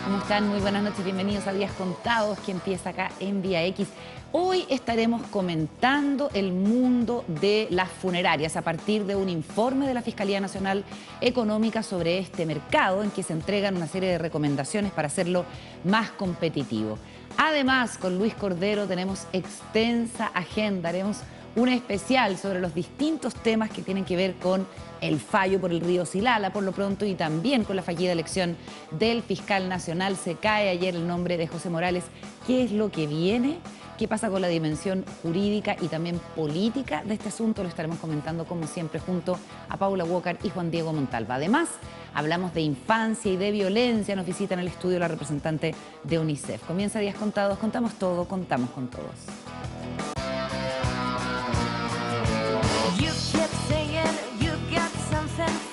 ¿Cómo están? Muy buenas noches, bienvenidos a Días Contados, que empieza acá en Vía X. Hoy estaremos comentando el mundo de las funerarias a partir de un informe de la Fiscalía Nacional Económica sobre este mercado, en que se entregan una serie de recomendaciones para hacerlo más competitivo. Además, con Luis Cordero tenemos extensa agenda, haremos un especial sobre los distintos temas que tienen que ver con el fallo por el río Silala, por lo pronto, y también con la fallida elección del fiscal nacional. Se cae ayer el nombre de José Morales. ¿Qué es lo que viene? ¿Qué pasa con la dimensión jurídica y también política de este asunto? Lo estaremos comentando, como siempre, junto a Paula Walker y Juan Diego Montalva. Además, hablamos de infancia y de violencia. Nos visita en el estudio la representante de UNICEF. Comienza Días Contados, contamos todo, contamos con todos.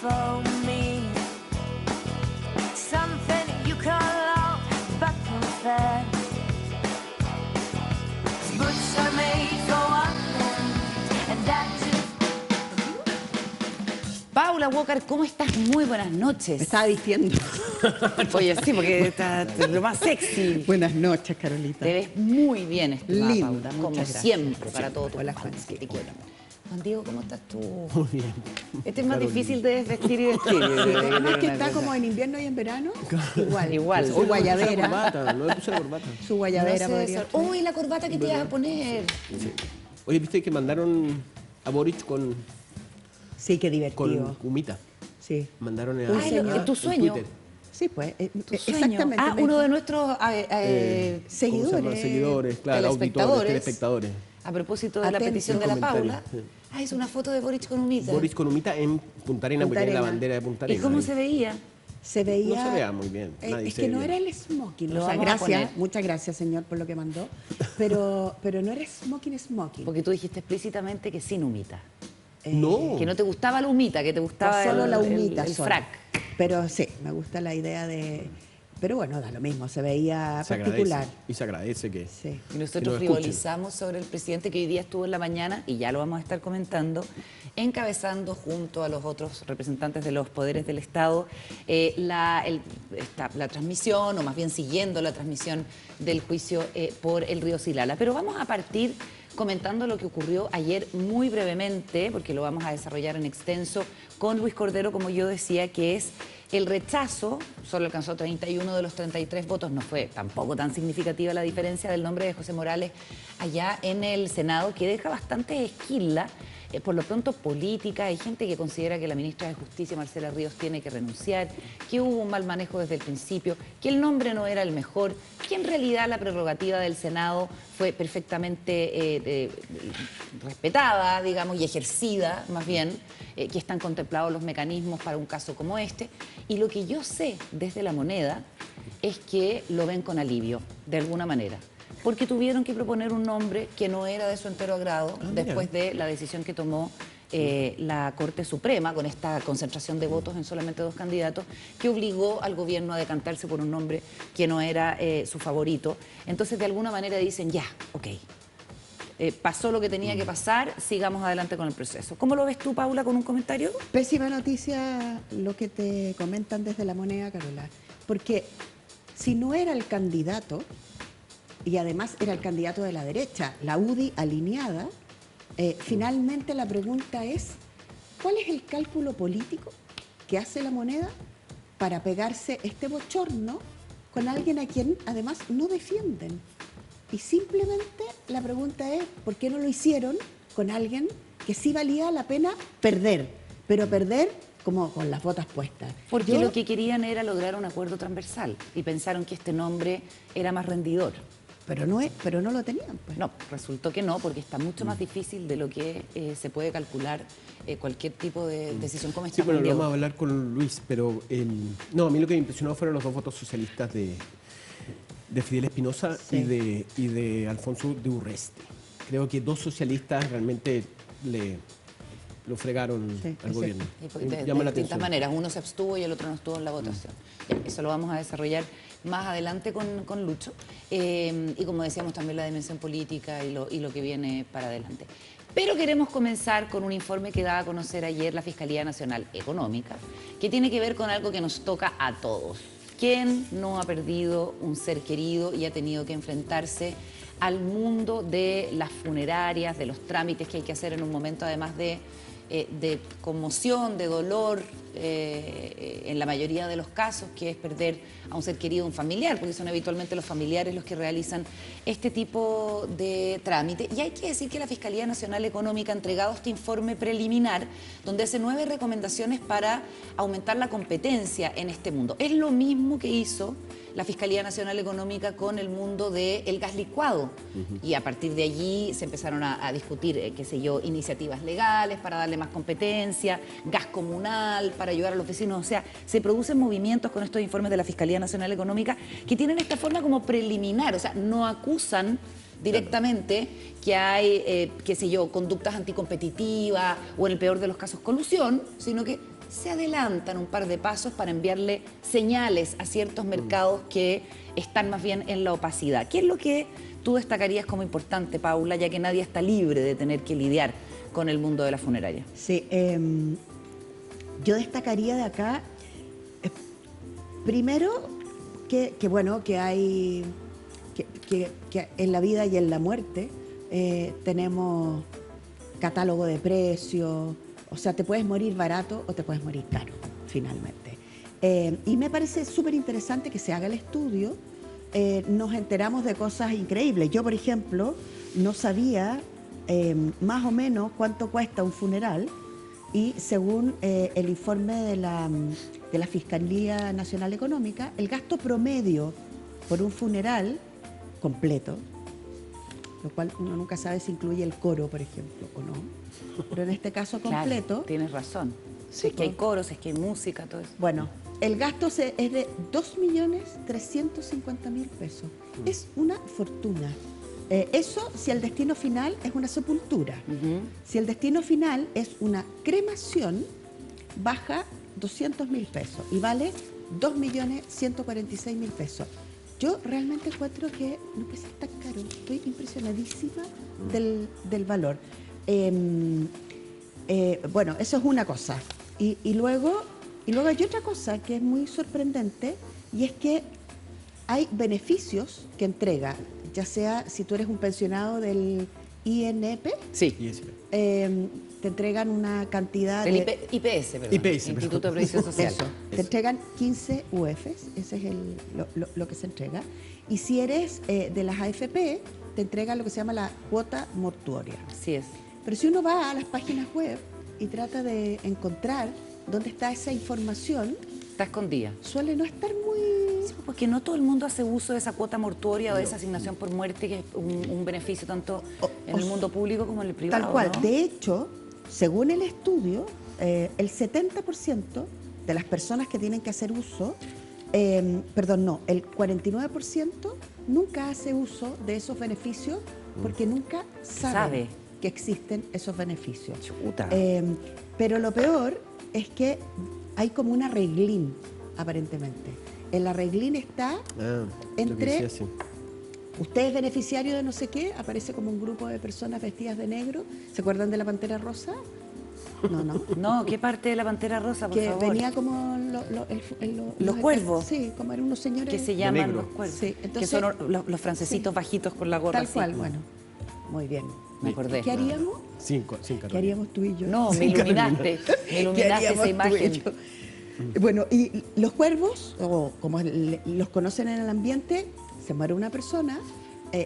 For me, something you call out but confess. Boots are made for one thing, and that's it. Paula Walker, ¿cómo estás? Muy buenas noches. Me estaba vistiendo. Oye, sí, porque está lo más sexy. Buenas noches, Carolita. Te ves muy bien, estimada Linda, Paula, como muchas gracias. siempre, para todos tus Hola, fans Juan. que te quieren. Juan Diego, ¿cómo estás tú? Muy bien. Este es más Carolina. difícil de desvestir y vestir. No es que está como en invierno y en verano. Igual. Igual. Su guayabera. No le puse la corbata. Su guayabera No sé, podría ser. uy, la corbata que te ibas a poner. Sí. Oye, ¿viste que mandaron a Boric con Sí, qué divertido. Humita? Sí. Mandaron Un señor. tu sueño. Twitter. Sí, pues. Tu sueño. Exactamente. Ah, uno de nuestros ¿Cómo se llama? seguidores. Seguidores, claro, auditores, telespectadores. telespectadores. A propósito de la Atentos. petición de la Comentarios, Paula. sí. Ah, es una foto de Boric con humita. Boric con Humita en Punta Arenas, Punta porque tiene la Arenas. bandera de Punta ¿Y Arenas. cómo ahí. se veía? Se veía. No se vea muy bien, nadie es se que ve no bien. era el smoking. Lo O sea, vamos a gracias. poner. Muchas gracias, señor, por lo que mandó. Pero no era smoking. Porque tú dijiste explícitamente que sin humita. No. Que no te gustaba la humita, que te gustaba solo el, la humita. el sola. frac. Pero sí, me gusta la idea de. Pero bueno, da lo mismo, se veía Se particular. agradece. Y se agradece que... Sí. Y nosotros Que nos frivolizamos sobre el presidente que hoy día estuvo en la mañana, y ya lo vamos a estar comentando, encabezando junto a los otros representantes de los poderes del Estado la transmisión, o más bien siguiendo la transmisión del juicio por el río Silala. Pero vamos a partir comentando lo que ocurrió ayer muy brevemente, porque lo vamos a desarrollar en extenso con Luis Cordero, como yo decía, que es el rechazo. Solo alcanzó 31 de los 33 votos, no fue tampoco tan significativa la diferencia del nombre de José Morales allá en el Senado, que deja bastante esquila, por lo pronto política. Hay gente que considera que la ministra de Justicia, Marcela Ríos, tiene que renunciar, que hubo un mal manejo desde el principio, que el nombre no era el mejor, que en realidad la prerrogativa del Senado fue perfectamente respetada, digamos, y ejercida, más bien, que están contemplados los mecanismos para un caso como este. Y lo que yo sé desde La Moneda es que lo ven con alivio, de alguna manera, porque tuvieron que proponer un nombre que no era de su entero agrado después de la decisión que tomó la Corte Suprema con esta concentración de votos en solamente 2 candidatos, que obligó al gobierno a decantarse por un nombre que no era su favorito. Entonces, de alguna manera dicen, ya, ok, pasó lo que tenía que pasar, sigamos adelante con el proceso. ¿Cómo lo ves tú, Paula, con un comentario? Pésima noticia lo que te comentan desde La Moneda, Carola, porque si no era el candidato, y además era el candidato de la derecha, la UDI alineada, finalmente la pregunta es, ¿cuál es el cálculo político que hace La Moneda para pegarse este bochorno con alguien a quien además no defienden? Y simplemente la pregunta es, ¿por qué no lo hicieron con alguien que sí valía la pena perder? Pero perder como con las botas puestas. Porque lo que querían era lograr un acuerdo transversal y pensaron que este nombre era más rendidor. Pero no lo tenían, pues. No, resultó que no, porque está mucho más difícil de lo que se puede calcular cualquier tipo de decisión como esta. Sí, bueno, lo Diego. vamos a hablar con Luis, pero no, a mí lo que me impresionó fueron los 2 votos socialistas de Fidel Espinosa Sí. y de Alfonso de Urresti. Creo que 2 socialistas realmente lo fregaron Sí, al sí. gobierno. Y pues, de Llama la distintas atención. maneras, uno se abstuvo y el otro no estuvo en la votación. Ya, eso lo vamos a desarrollar más adelante con Lucho. Y como decíamos, también la dimensión política y lo que viene para adelante. Pero queremos comenzar con un informe que daba a conocer ayer la Fiscalía Nacional Económica, que tiene que ver con algo que nos toca a todos. ¿Quién no ha perdido un ser querido y ha tenido que enfrentarse al mundo de las funerarias, de los trámites que hay que hacer en un momento además de conmoción, de dolor, en la mayoría de los casos, que es perder a un ser querido, un familiar, porque son habitualmente los familiares los que realizan este tipo de trámite? Y hay que decir que la Fiscalía Nacional Económica ha entregado este informe preliminar, donde hace 9 recomendaciones para aumentar la competencia en este mundo. Es lo mismo que hizo la Fiscalía Nacional Económica con el mundo del gas licuado. Y a partir de allí se empezaron a discutir, qué sé yo, iniciativas legales para darle más competencia, gas comunal para ayudar a los vecinos. O sea, se producen movimientos con estos informes de la Fiscalía Nacional Económica que tienen esta forma como preliminar, o sea, no acusan directamente que hay, qué sé yo, conductas anticompetitivas o en el peor de los casos colusión, sino que se adelantan un par de pasos para enviarle señales a ciertos mercados que están más bien en la opacidad. ¿Qué es lo que tú destacarías como importante, Paula, ya que nadie está libre de tener que lidiar con el mundo de la funeraria? Sí, yo destacaría de acá, primero, que hay, que en la vida y en la muerte tenemos catálogo de precios. O sea, te puedes morir barato o te puedes morir caro, finalmente. Y me parece súper interesante que se haga el estudio. Nos enteramos de cosas increíbles. Yo, por ejemplo, no sabía más o menos cuánto cuesta un funeral y según el informe de la Fiscalía Nacional Económica, el gasto promedio por un funeral completo, lo cual uno nunca sabe si incluye el coro, por ejemplo, o no. Pero en este caso completo... Claro, tienes razón. Sí, Si es que hay coros, si es que hay música, todo eso. Bueno, el gasto es de 2.350.000 pesos. Es una fortuna. Eso si el destino final es una sepultura. Si el destino final es una cremación, baja 200.000 pesos y vale 2.146.000 pesos. Yo realmente encuentro que no puede ser tan caro. Estoy impresionadísima del valor. Bueno, eso es una cosa. Y luego hay otra cosa que es muy sorprendente, y es que hay beneficios que entrega, ya sea si tú eres un pensionado del INP, Sí. te entregan una cantidad Del de... IPS, perdón. IPS, Instituto de Previsión Social. Eso, te entregan 15 UFs, ese es lo que se entrega. Y si eres de las AFP, te entregan lo que se llama la cuota mortuoria. Así es. Pero si uno va a las páginas web y trata de encontrar dónde está esa información, Está escondida. suele no estar muy... Sí, porque no todo el mundo hace uso de esa cuota mortuoria o de esa asignación por muerte, que es un beneficio tanto en el mundo público como en el privado. Tal cual. ¿no? De hecho, según el estudio, el 70% de las personas que tienen que hacer uso, el 49% nunca hace uso de esos beneficios porque nunca sabe que existen esos beneficios. Chuta. Pero lo peor es que hay como una reglín, aparentemente. En la reglín está entre... Usted es beneficiario de no sé qué, aparece como un grupo de personas vestidas de negro. ¿Se acuerdan de la Pantera Rosa? No. No, ¿qué parte de la Pantera Rosa, por Que favor? venía como Los cuervos. Sí, como eran unos señores. Que se llaman negro. los cuervos. Sí, que entonces- son los francesitos sí. bajitos con la gorra Tal así. cual, bueno. Muy bien. Me acordé. ¿Qué haríamos? Sin ¿Qué Carolina. haríamos tú y yo? No, me Sin iluminaste. Me ¿Qué iluminaste haríamos esa tú y imagen. yo? Bueno, y los cuervos, o como los conocen en el ambiente, se muere una persona,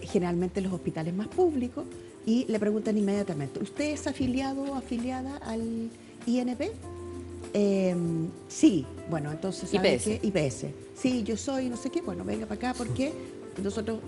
generalmente en los hospitales más públicos, y le preguntan inmediatamente, ¿usted es afiliado o afiliada al INP? Sí, bueno, entonces ¿sabe IPS. qué? IPS. Sí, yo soy, no sé qué, bueno, venga para acá, porque nosotros,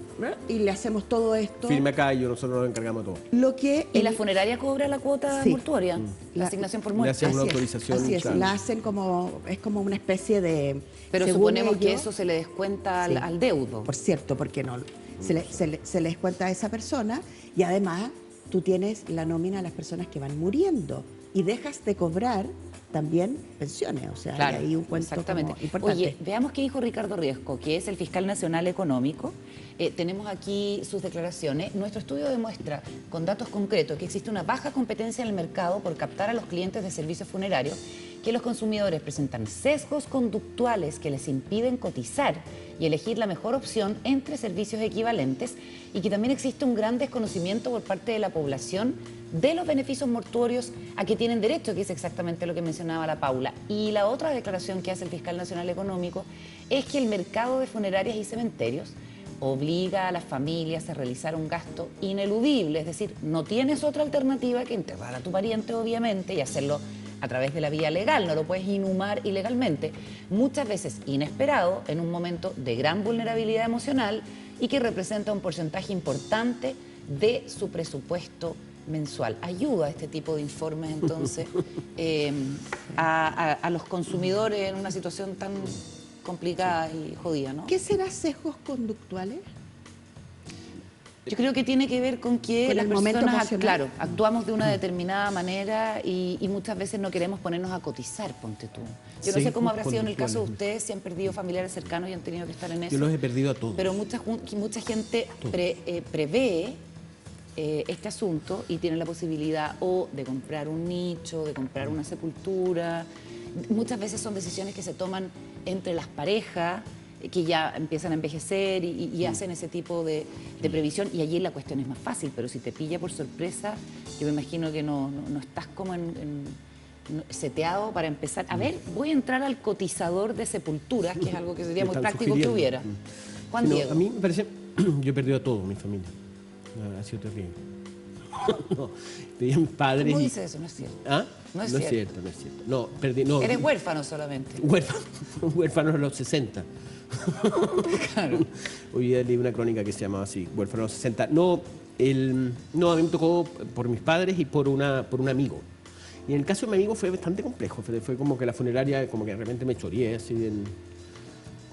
y le hacemos todo esto. Firme acá y nosotros nos encargamos de todo. Lo que ¿Y la funeraria cobra la cuota Sí. mortuoria? La asignación por muerte. Le hacen una Así es, autorización, así es, claro. la hacen como, es como una especie de... Pero según suponemos que ellos- eso se le descuenta Sí. al deudo. Por cierto, porque no, se le descuenta a esa persona, y además tú tienes la nómina a las personas que van muriendo y dejas de cobrar también pensiones, o sea, Claro, hay ahí un cuento exactamente. como importante. Oye, veamos qué dijo Ricardo Riesco, que es el fiscal nacional económico. Tenemos aquí sus declaraciones. Nuestro estudio demuestra con datos concretos que existe una baja competencia en el mercado por captar a los clientes de servicios funerarios que los consumidores presentan sesgos conductuales que les impiden cotizar y elegir la mejor opción entre servicios equivalentes, y que también existe un gran desconocimiento por parte de la población de los beneficios mortuorios a que tienen derecho, que es exactamente lo que mencionaba la Paula. Y la otra declaración que hace el Fiscal Nacional Económico es que el mercado de funerarias y cementerios obliga a las familias a realizar un gasto ineludible, es decir, no tienes otra alternativa que enterrar a tu pariente, obviamente, y hacerlo a través de la vía legal, no lo puedes inhumar ilegalmente, muchas veces inesperado, en un momento de gran vulnerabilidad emocional y que representa un porcentaje importante de su presupuesto mensual. Ayuda este tipo de informes, entonces, a los consumidores en una situación tan complicada y jodida, ¿no? ¿Qué será sesgos conductuales? Yo creo que tiene que ver con que Con las el momento personas, emocional. claro, actuamos de una determinada manera y muchas veces no queremos ponernos a cotizar, ponte tú. Yo no sé cómo habrá sido en el caso de ustedes, si han perdido familiares cercanos y han tenido que estar en eso. Yo los he perdido a todos. Pero mucha gente prevé este asunto y tiene la posibilidad o de comprar un nicho, de comprar una sepultura. Muchas veces son decisiones que se toman entre las parejas, que ya empiezan a envejecer y hacen ese tipo de previsión, y allí la cuestión es más fácil, pero si te pilla por sorpresa, yo me imagino que no estás como seteado para empezar. A ver, voy a entrar al cotizador de sepulturas, que es algo que sería muy Están práctico que sugiriendo. hubiera. Juan No, Diego. a mí me parece, yo he perdido a todo mi familia. Ha sido terrible. No, perdí a mis padres. ¿Cómo y- dice eso? No es cierto. ¿Ah? No es no cierto. es cierto, no es cierto. No, perdí, no. Eres huérfano solamente. Huérfano, huérfano de los 60. Claro. Hoy día leí una crónica que se llamaba así, Huérfano de los 60. No, no, a mí me tocó por mis padres y por un amigo. Y en el caso de mi amigo fue bastante complejo. Fue como que la funeraria, como que de repente me choreé, así,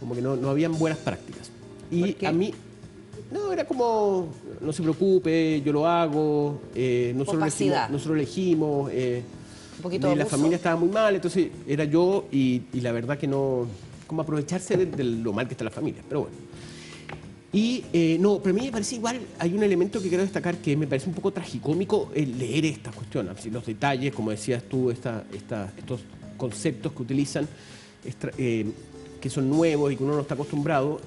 como que no habían buenas prácticas. Y ¿Por qué? a mí, no, era como, no se preocupe, yo lo hago, Opacidad. nosotros elegimos, Un poquito de la abuso. familia estaba muy mal, entonces era yo y la verdad que no, como aprovecharse de lo mal que está la familia, pero bueno. Y no, pero a mí me parece igual, hay un elemento que quiero destacar que me parece un poco tragicómico leer estas cuestiones, así, los detalles, como decías tú, estos conceptos que utilizan, que son nuevos y que uno no está acostumbrado.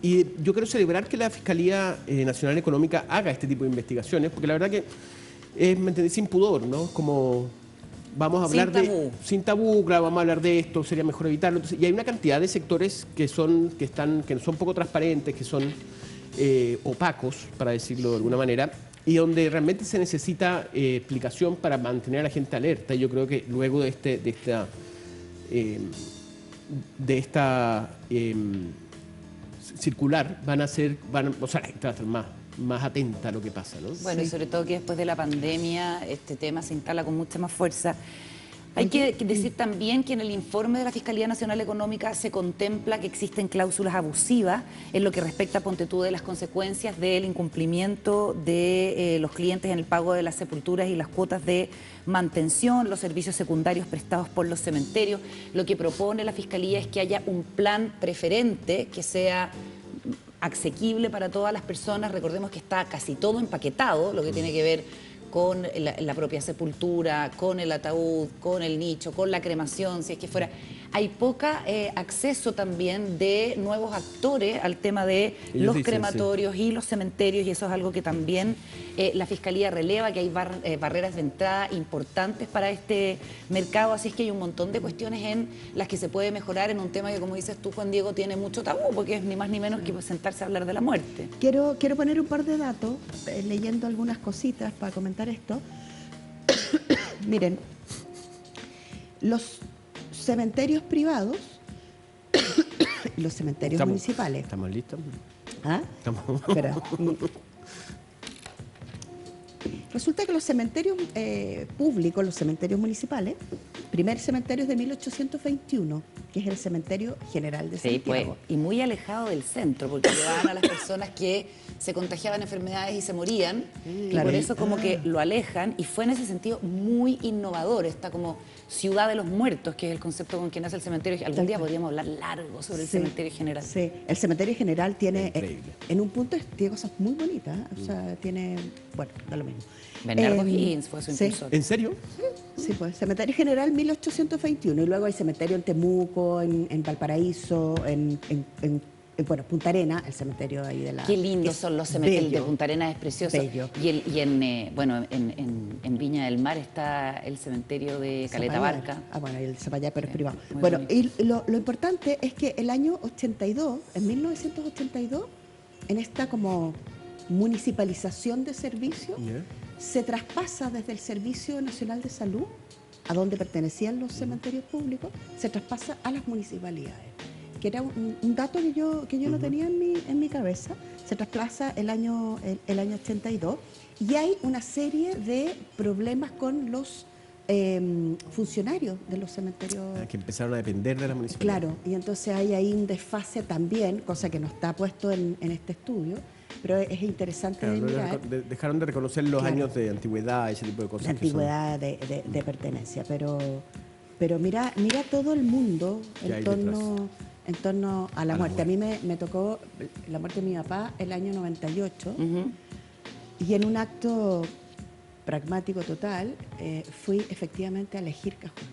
Y yo quiero celebrar que la Fiscalía Nacional Económica haga este tipo de investigaciones, porque la verdad que es, ¿me entendés?, sin pudor, ¿no? Como vamos a Sin hablar tabú. sin tabú, claro, vamos a hablar de esto, sería mejor evitarlo. Entonces, y hay una cantidad de sectores que son poco transparentes, que son opacos, para decirlo de alguna manera, y donde realmente se necesita explicación para mantener a la gente alerta. Y yo creo que luego de esta circular o sea, la gente va a estar más atenta a lo que pasa, ¿no? Bueno, y sobre todo que después de la pandemia este tema se instala con mucha más fuerza. Hay que decir también que en el informe de la Fiscalía Nacional Económica se contempla que existen cláusulas abusivas en lo que respecta, ponte tú, de las consecuencias del incumplimiento de los clientes en el pago de las sepulturas y las cuotas de mantención, los servicios secundarios prestados por los cementerios. Lo que propone la Fiscalía es que haya un plan preferente que sea asequible para todas las personas. Recordemos que está casi todo empaquetado, lo que tiene que ver con la propia sepultura, con el ataúd, con el nicho, con la cremación, si es que fuera. Hay poca acceso también de nuevos actores al tema de Ellos los dicen, crematorios y los cementerios, y eso es algo que también la Fiscalía releva, que hay barreras de entrada importantes para este mercado, así es que hay un montón de cuestiones en las que se puede mejorar en un tema que, como dices tú, Juan Diego, tiene mucho tabú, porque es ni más ni menos que sentarse a hablar de la muerte. Quiero poner un par de datos, leyendo algunas cositas para comentar esto. Miren, los cementerios privados y los cementerios municipales. ¿Estamos listos? ¿Ah? Estamos. Espera. Resulta que los cementerios públicos, los cementerios municipales, primer cementerio es de 1821, que es el Cementerio General de Sí, pues, Santiago. y muy alejado del centro, porque llevaban a las personas que se contagiaban enfermedades y se morían, y Claro. por eso como que lo alejan, y fue en ese sentido muy innovador, esta como ciudad de los muertos, que es el concepto con que nace el cementerio. Algún Tal día cual. podríamos hablar largo sobre el Sí, cementerio general. Sí, el Cementerio General tiene, Increíble. en un punto tiene cosas muy bonitas, o sea, tiene, bueno, da lo mismo. Bernardo Eh, Higgins fue su sí. impulsor. ¿En serio? Sí, pues, Cementerio General 1821, y luego hay cementerio en Temuco, en Valparaíso, bueno, Punta Arena, el cementerio ahí de la... Qué que lindos es son los cementerios. El de bello. Punta Arenas es precioso. Bello. Bueno, en Viña del Mar está el cementerio de Caleta Zapallar. Barca. Ah, bueno, el Zapallar, pero es Sí, privado. muy Bueno, bonito. y lo importante es que el año 82, en 1982, en esta como municipalización de servicios, Ya. se traspasa desde el Servicio Nacional de Salud, a donde pertenecían los cementerios públicos, se traspasa a las municipalidades, que era un dato que yo no tenía en mi cabeza. Se trasplaza el año 82, y hay una serie de problemas con los funcionarios de los cementerios. Que empezaron a depender de la municipalidad. Claro, y entonces hay ahí un desfase también, cosa que no está puesto en este estudio, pero es interesante Claro, de no mirar. dejaron de reconocer los Claro. años de antigüedad, ese tipo de cosas. De que son- antigüedad, de pertenencia, pero mira todo el mundo Que hay en torno a la la muerte. A mí me tocó la muerte de mi papá el año 98, Ujú. y en un acto pragmático total fui efectivamente a elegir cajón.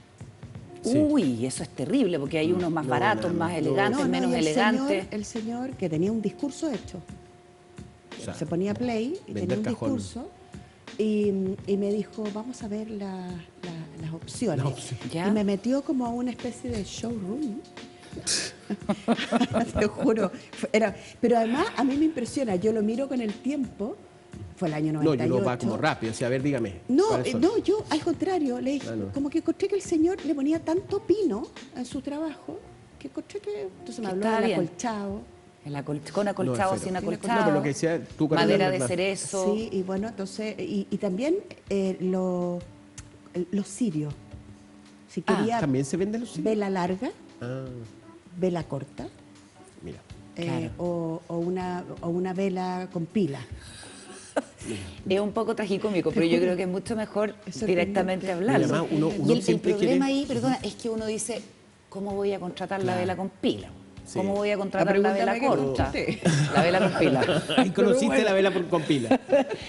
Sí. Uy, eso es terrible, porque hay unos más No, baratos, nada más. más No. elegantes, menos y elegantes. el señor que tenía un discurso hecho. O sea, Se ponía play y vender tenía un cajón. discurso, y me dijo, vamos a ver las opciones. Las opciones. ¿Ya? Y me metió como a una especie de showroom. Te juro. Pero además a mí me impresiona, yo lo miro con el tiempo, fue el año No, 98. y uno va como rápido. O sea, a ver, dígame. No, ¿cuáles son? no, yo al contrario, le dije, Ah, no. como que encontré que el señor le ponía tanto pino en su trabajo, que encontré que, entonces me Que habló estaba del bien. acolchado. Con acolchado, No, es sin cero. acolchado. No, pero lo que decía tú, Carolina, madera es de verdad. cerezo. Sí, y bueno, entonces, y también los cirios. Si quería ¿También se venden los cirios? vela larga, Ah, vela corta, mira. Claro. o una vela con pila. Es un poco tragicómico, pero yo creo que es mucho mejor Es directamente sorprendente. hablarlo. Y además uno Y el siempre problema quiere- ahí, perdona, es que uno dice, ¿cómo voy a contratar la Claro. vela con pila? Sí. ¿Cómo voy a contratar La la pregunta vela me quedó corta? usted. La vela con pila. Ahí conociste la vela con pila.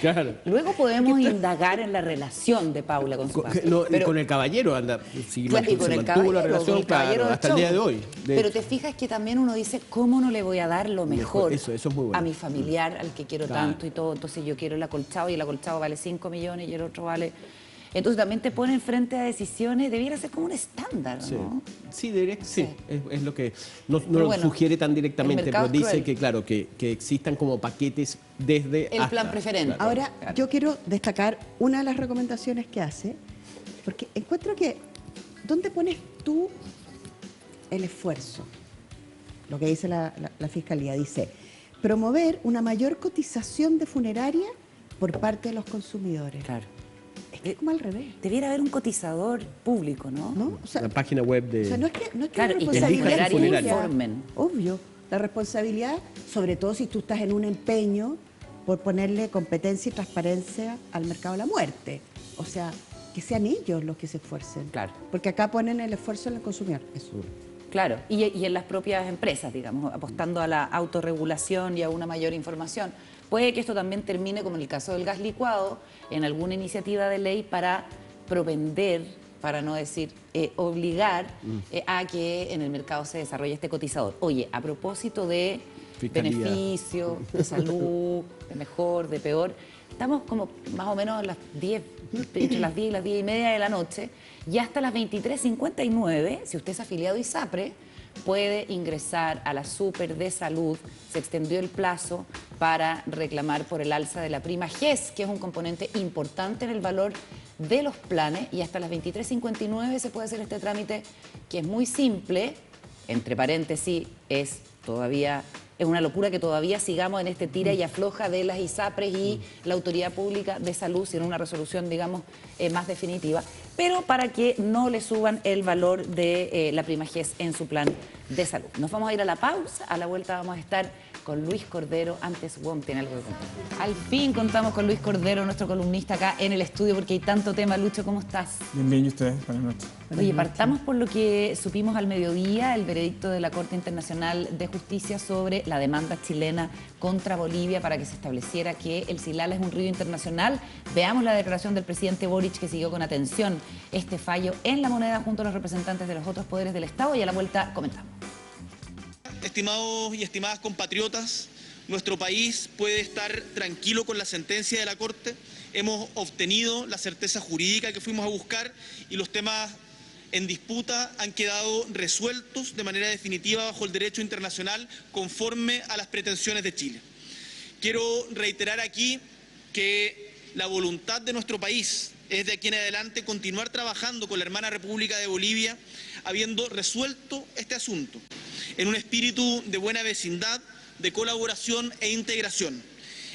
Claro. Luego podemos indagar en la relación de Paula con su papá. No, y Pero- con el caballero anda. Si Claro, y con se el mantuvo caballero, la con relación, el caballero claro, del hasta el show. día de hoy. De Pero hecho. te fijas que también uno dice, ¿cómo no le voy a dar lo mejor Eso es muy bueno. a mi familiar, al que quiero Claro. tanto y todo? Entonces yo quiero el acolchado, y el acolchado vale 5 millones y el otro vale... Entonces también te ponen frente a decisiones, debiera ser como un estándar, Sí, ¿no? sí, sí. Es lo que no Pero lo bueno, sugiere tan el directamente, mercado pero es dice cruel. que, claro, que existan como paquetes desde El hasta, plan preferente. claro. Ahora, Claro. yo quiero destacar una de las recomendaciones que hace, porque encuentro que, ¿dónde pones tú el esfuerzo? Lo que dice la Fiscalía, dice, promover una mayor cotización de funeraria por parte de los consumidores. Claro. Es que es como al revés, Debiera haber un cotizador público, ¿no? ¿no? O sea, La página web de... o sea, no es que Claro, la y que las responsabilidad funerarias es tuya. informen. Obvio, la responsabilidad, sobre todo si tú estás en un empeño por ponerle competencia y transparencia al mercado de la muerte. O sea, que sean ellos los que se esfuercen. Claro. Porque acá ponen el esfuerzo en el consumidor. Eso. Claro, y en las propias empresas, digamos, apostando a la autorregulación y a una mayor información. Puede que esto también termine, como en el caso del gas licuado, en alguna iniciativa de ley para propender, para no decir obligar, a que en el mercado se desarrolle este cotizador. Oye, a propósito de Fiscalía. beneficio, de salud, de mejor, de peor, estamos como más o menos a las 10, entre las 10 y las 10 y media de la noche, y hasta las 23:59, si usted es afiliado a ISAPRE, puede ingresar a la Super de Salud. Se extendió el plazo para reclamar por el alza de la prima GES, que es un componente importante en el valor de los planes, y hasta las 23:59 se puede hacer este trámite, que es muy simple, entre paréntesis, es todavía Es una locura que todavía sigamos en este tira y afloja de las ISAPRES y la Autoridad Pública de Salud sin una resolución, digamos, más definitiva, pero para que no le suban el valor de la prima GES en su plan de salud. Nos vamos a ir a la pausa, a la vuelta vamos a estar con Luis Cordero. Antes, WOM tiene algo que contar. Al fin contamos con Luis Cordero, nuestro columnista acá en el estudio, porque hay tanto tema. Lucho, ¿cómo estás? Bien, bien, ¿y ustedes? Buenas noches. Oye, partamos por lo que supimos al mediodía, el veredicto de la Corte Internacional de Justicia sobre la demanda chilena contra Bolivia para que se estableciera que el Silala es un río internacional. Veamos la declaración del presidente Boric, que siguió con atención este fallo en La Moneda junto a los representantes de los otros poderes del Estado, y a la vuelta comentamos. Estimados y estimadas compatriotas, nuestro país puede estar tranquilo con la sentencia de la Corte. Hemos obtenido la certeza jurídica que fuimos a buscar y los temas en disputa han quedado resueltos de manera definitiva bajo el derecho internacional conforme a las pretensiones de Chile. Quiero reiterar aquí que la voluntad de nuestro país es de aquí en adelante continuar trabajando con la hermana República de Bolivia, habiendo resuelto este asunto en un espíritu de buena vecindad, de colaboración e integración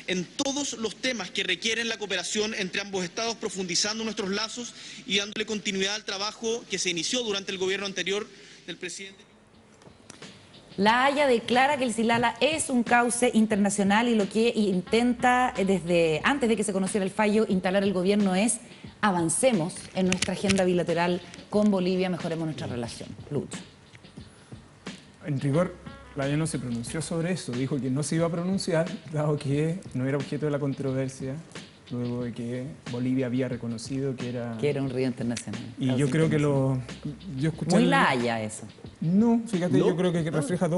en todos los temas que requieren la cooperación entre ambos estados, profundizando nuestros lazos y dándole continuidad al trabajo que se inició durante el gobierno anterior del presidente. La Haya declara que el Silala es un cauce internacional y lo que intenta desde antes de que se conociera el fallo instalar el gobierno es avancemos en nuestra agenda bilateral con Bolivia, mejoremos nuestra relación. Lucho. En rigor, la Haya no se pronunció sobre eso, dijo que no se iba a pronunciar, dado que no era objeto de la controversia, luego de que Bolivia había reconocido que era un río internacional. Y yo creo que yo escuché... Muy La Haya eso. No, fíjate, ¿No? yo creo que refleja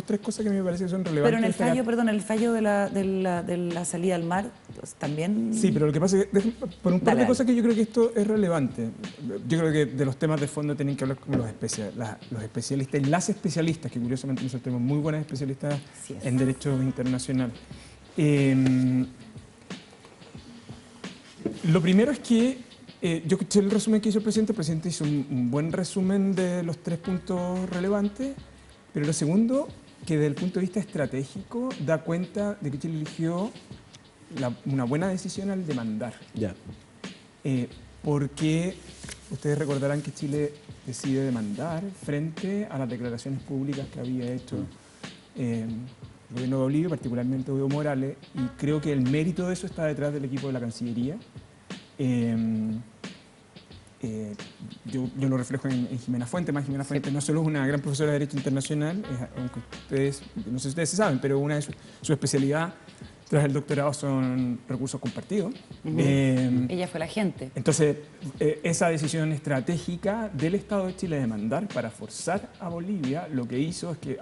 tres cosas que a mí me parece que son relevantes. Pero en el fallo, perdón, el fallo de la salida al mar, pues, también... Sí, pero lo que pasa es que, por un par Dale, de cosas que yo creo que esto es relevante. Yo creo que de los temas de fondo tienen que hablar con los especialistas y las especialistas, que curiosamente nosotros tenemos muy buenas especialistas Así es. en derecho internacional. Lo primero es que yo escuché el resumen que hizo el presidente hizo un buen resumen de los 3 puntos relevantes, pero lo segundo, que desde el punto de vista estratégico da cuenta de que Chile eligió una buena decisión al demandar. Ya. Porque ustedes recordarán que Chile decide demandar frente a las declaraciones públicas que había hecho el gobierno de Bolivia, particularmente Evo Morales, y creo que el mérito de eso está detrás del equipo de la Cancillería. Yo lo reflejo en Jimena Fuente, más Jimena Fuente no solo es una gran profesora de Derecho Internacional, aunque ustedes, no sé si ustedes saben, pero una de su especialidad tras el doctorado son recursos compartidos. Ella fue la gente. Entonces, esa decisión estratégica del Estado de Chile de demandar para forzar a Bolivia, lo que hizo es que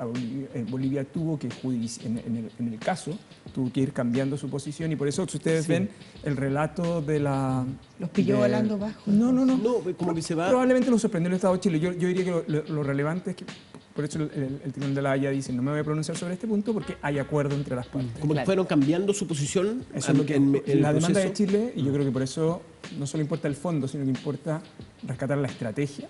Bolivia tuvo que, en el caso, tuvo que ir cambiando su posición y por eso, si ustedes ven el relato de la... Los pilló volando bajo. No. No, como que se va... Probablemente lo sorprendió el Estado de Chile. Yo diría que lo relevante es que, por eso el Tribunal de la Haya dice, no me voy a pronunciar sobre este punto porque hay acuerdo entre las partes. Como que fueron cambiando su posición. Eso es lo que en el la demanda de proceso. Chile, y yo creo que por eso no solo importa el fondo, sino que importa rescatar la estrategia,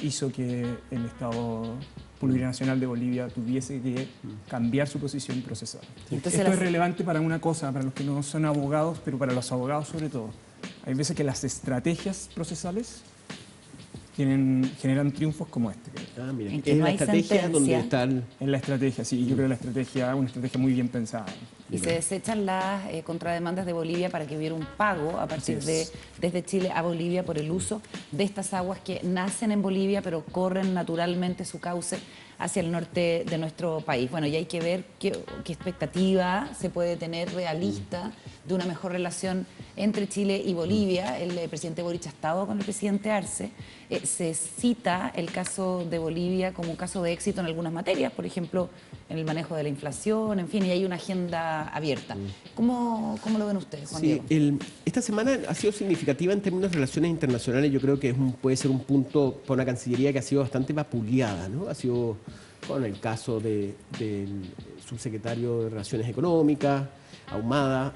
hizo que el Estado plurinacional de Bolivia tuviese que cambiar su posición procesal. Entonces, Esto es relevante para una cosa, para los que no son abogados, pero para los abogados sobre todo. Hay veces que las estrategias procesales generan triunfos como este. Ah, mira, En que es no la hay estrategia sentencia. donde está el... En la estrategia, sí, yo creo que la estrategia, una estrategia muy bien pensada. Y se desechan las contrademandas de Bolivia para que hubiera un pago a partir Así desde Chile a Bolivia por el uso de estas aguas que nacen en Bolivia pero corren naturalmente su cauce hacia el norte de nuestro país. Bueno, y hay que ver qué expectativa se puede tener realista de una mejor relación entre Chile y Bolivia. El presidente Boric ha estado con el presidente Arce. Se cita el caso de Bolivia como un caso de éxito en algunas materias, por ejemplo, en el manejo de la inflación, en fin, y hay una agenda abierta. ¿Cómo lo ven ustedes, Juan Sí, Diego? esta semana ha sido significativa en términos de relaciones internacionales. Yo creo que puede ser un punto para una Cancillería que ha sido bastante vapuleada, ¿no? Ha sido con el caso del subsecretario de Relaciones Económicas, Ahumada,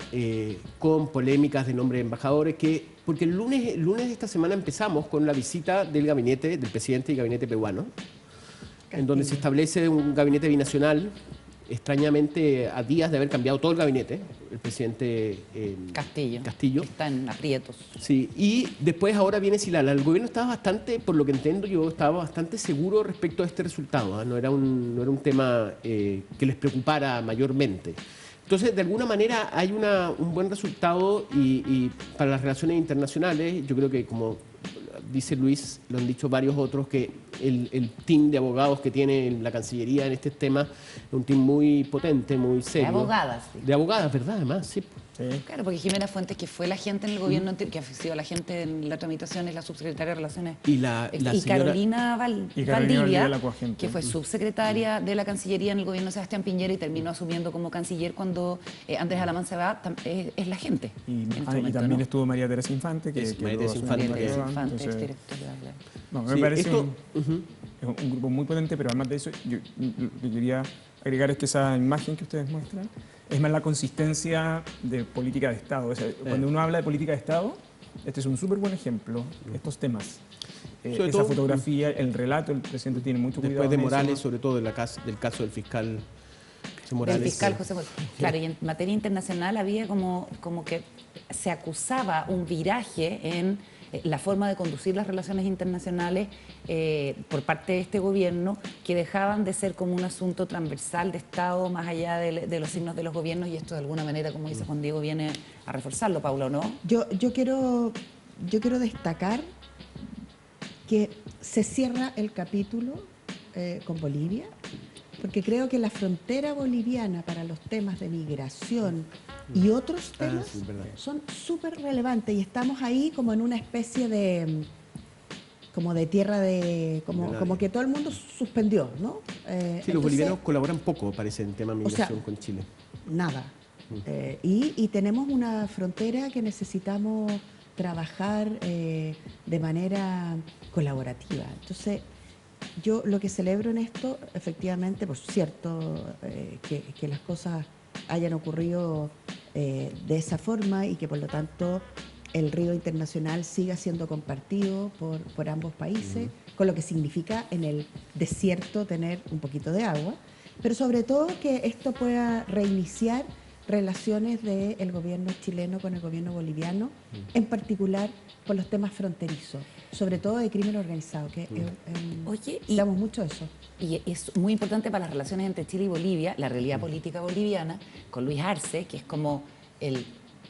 con polémicas de nombre de embajadores, porque el lunes de esta semana empezamos con la visita del presidente y gabinete peruano, en donde se establece un gabinete binacional extrañamente a días de haber cambiado todo el gabinete, el presidente Castillo. Está en aprietos. Sí, y después ahora viene Silala. El gobierno estaba bastante, por lo que entiendo yo, estaba bastante seguro respecto a este resultado, ¿eh? No era un tema que les preocupara mayormente. Entonces, de alguna manera hay un buen resultado y para las relaciones internacionales, yo creo que como dice Luis, lo han dicho varios otros, que el team de abogados que tiene la Cancillería en este tema es un team muy potente, muy serio. De abogadas. Sí. De abogadas, ¿verdad? Además, sí. Sí. Claro, porque Jimena Fuentes, que fue la gente en el gobierno, que ha sido la gente en la tramitación, es la subsecretaria de Relaciones. Y la señora... Carolina Valdivia, la que fue subsecretaria de la Cancillería en el gobierno de Sebastián Piñera y terminó asumiendo como canciller cuando Andrés Alamán se va, es la gente. Y, en este y momento, también ¿no? estuvo María Teresa Infante, que María Teresa Infante, entonces, no, me Sí, parece esto- es un grupo muy potente, pero además de eso, yo lo que quería agregar es que esa imagen que ustedes muestran es más la consistencia de política de Estado. O sea, cuando uno habla de política de Estado, este es un súper buen ejemplo, estos temas. Sobre Esa todo, fotografía, el relato, el presidente tiene mucho cuidado. Después de en eso. Morales, sobre todo del caso del fiscal José Morales. Del fiscal José Morales. Claro, y en materia internacional había como que se acusaba un viraje en la forma de conducir las relaciones internacionales por parte de este gobierno, que dejaban de ser como un asunto transversal de Estado más allá de los signos de los gobiernos, y esto de alguna manera, como dice Juan Diego, viene a reforzarlo, Paula, ¿o no? Yo quiero destacar que se cierra el capítulo con Bolivia, porque creo que la frontera boliviana para los temas de migración y otros temas sí, verdad. son súper relevantes, y estamos ahí como en una especie de tierra de como que todo el mundo suspendió, ¿no? Sí, Entonces, los bolivianos colaboran poco, parece, en tema de migración con Chile. nada. Y tenemos una frontera que necesitamos trabajar de manera colaborativa. Entonces, yo lo que celebro en esto, efectivamente, por cierto, que las cosas hayan ocurrido de esa forma y que por lo tanto el río internacional siga siendo compartido por ambos países, con lo que significa en el desierto tener un poquito de agua, pero sobre todo que esto pueda reiniciar relaciones del gobierno chileno con el gobierno boliviano, en particular con los temas fronterizos, sobre todo de crimen organizado, que Oye, damos mucho eso. Y es muy importante para las relaciones entre Chile y Bolivia, la realidad política boliviana, con Luis Arce, que es como el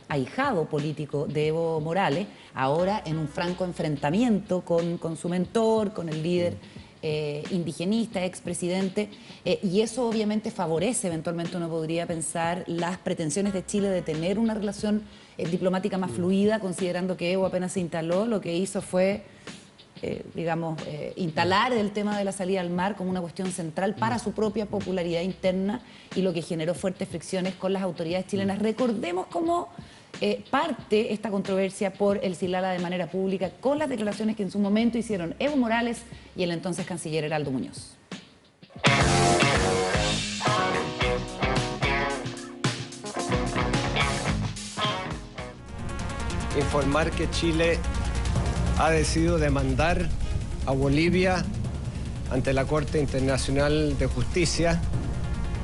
ahijado político de Evo Morales, ahora en un franco enfrentamiento con su mentor, con el líder indigenista, expresidente, y eso obviamente favorece, eventualmente uno podría pensar, las pretensiones de Chile de tener una relación diplomática más fluida, considerando que Evo apenas se instaló, lo que hizo fue instalar el tema de la salida al mar como una cuestión central para su propia popularidad interna, y lo que generó fuertes fricciones con las autoridades chilenas. Recordemos cómo parte esta controversia por el Silala de manera pública con las declaraciones que en su momento hicieron Evo Morales y el entonces canciller Heraldo Muñoz. Informar que Chile ha decidido demandar a Bolivia ante la Corte Internacional de Justicia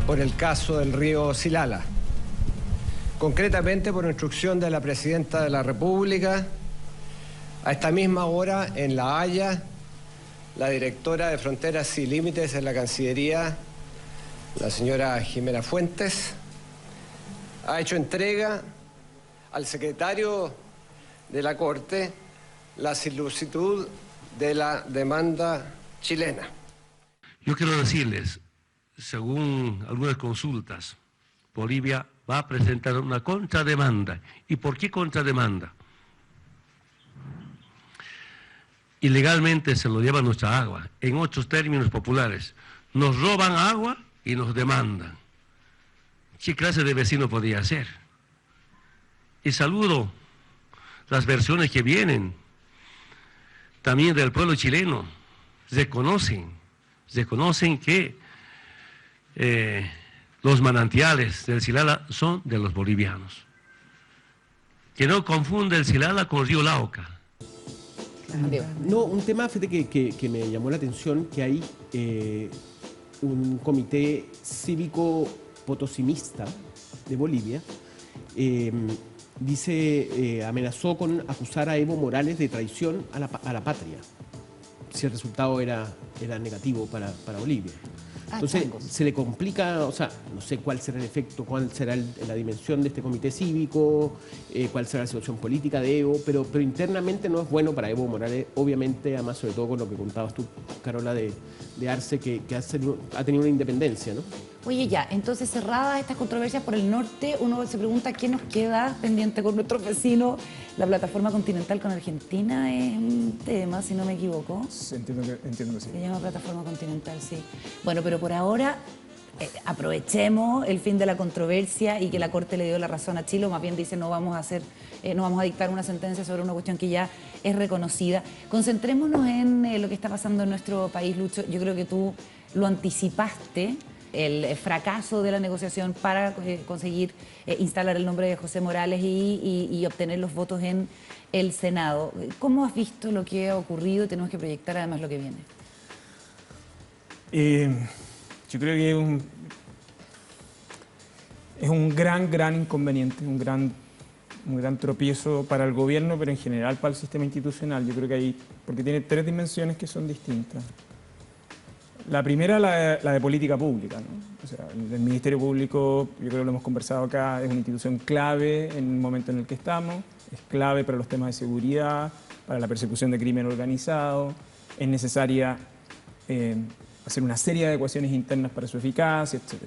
por el caso del río Silala. Concretamente por instrucción de la Presidenta de la República, a esta misma hora en La Haya, la directora de Fronteras y Límites de la Cancillería, la señora Jimena Fuentes, ha hecho entrega al secretario de la Corte la solicitud de la demanda chilena. Yo quiero decirles, según algunas consultas, Bolivia va a presentar una contrademanda. ¿Y por qué contrademanda? Ilegalmente se lo lleva nuestra agua. En otros términos populares, nos roban agua y nos demandan. ¿Qué clase de vecino podría ser? Y saludo las versiones que vienen también del pueblo chileno. Reconocen que los manantiales del Silala son de los bolivianos. Que no confunde el Silala con el río Lauca. No, un tema, fíjate, que me llamó la atención, que hay un comité cívico potosimista de Bolivia, amenazó con acusar a Evo Morales de traición a la patria, si el resultado era negativo para Bolivia. Entonces se le complica, o sea, no sé cuál será el efecto, cuál será la dimensión de este comité cívico, cuál será la situación política de Evo, pero internamente no es bueno para Evo Morales, obviamente, además sobre todo con lo que contabas tú, Carola, de Arce, que ha tenido una independencia, ¿no? Oye, ya, entonces cerradas estas controversias por el norte, uno se pregunta qué nos queda pendiente con nuestros vecinos. La plataforma continental con Argentina es un tema, si no me equivoco. Entiendo que sí. Se llama plataforma continental, sí. Bueno, pero por ahora aprovechemos el fin de la controversia y que la Corte le dio la razón a Chile, o más bien dice no vamos a dictar una sentencia sobre una cuestión que ya es reconocida. Concentrémonos en lo que está pasando en nuestro país, Lucho. Yo creo que tú lo anticipaste, el fracaso de la negociación para conseguir instalar el nombre de José Morales y obtener los votos en el Senado. ¿Cómo has visto lo que ha ocurrido? Tenemos que proyectar además lo que viene. Yo creo que es un gran inconveniente, un gran tropiezo para el gobierno, pero en general para el sistema institucional. Yo creo que porque tiene tres dimensiones que son distintas. La primera, la de política pública, ¿no? O sea, el Ministerio Público, yo creo que lo hemos conversado acá, es una institución clave en el momento en el que estamos, es clave para los temas de seguridad, para la persecución de crimen organizado, es necesaria hacer una serie de adecuaciones internas para su eficacia, etc.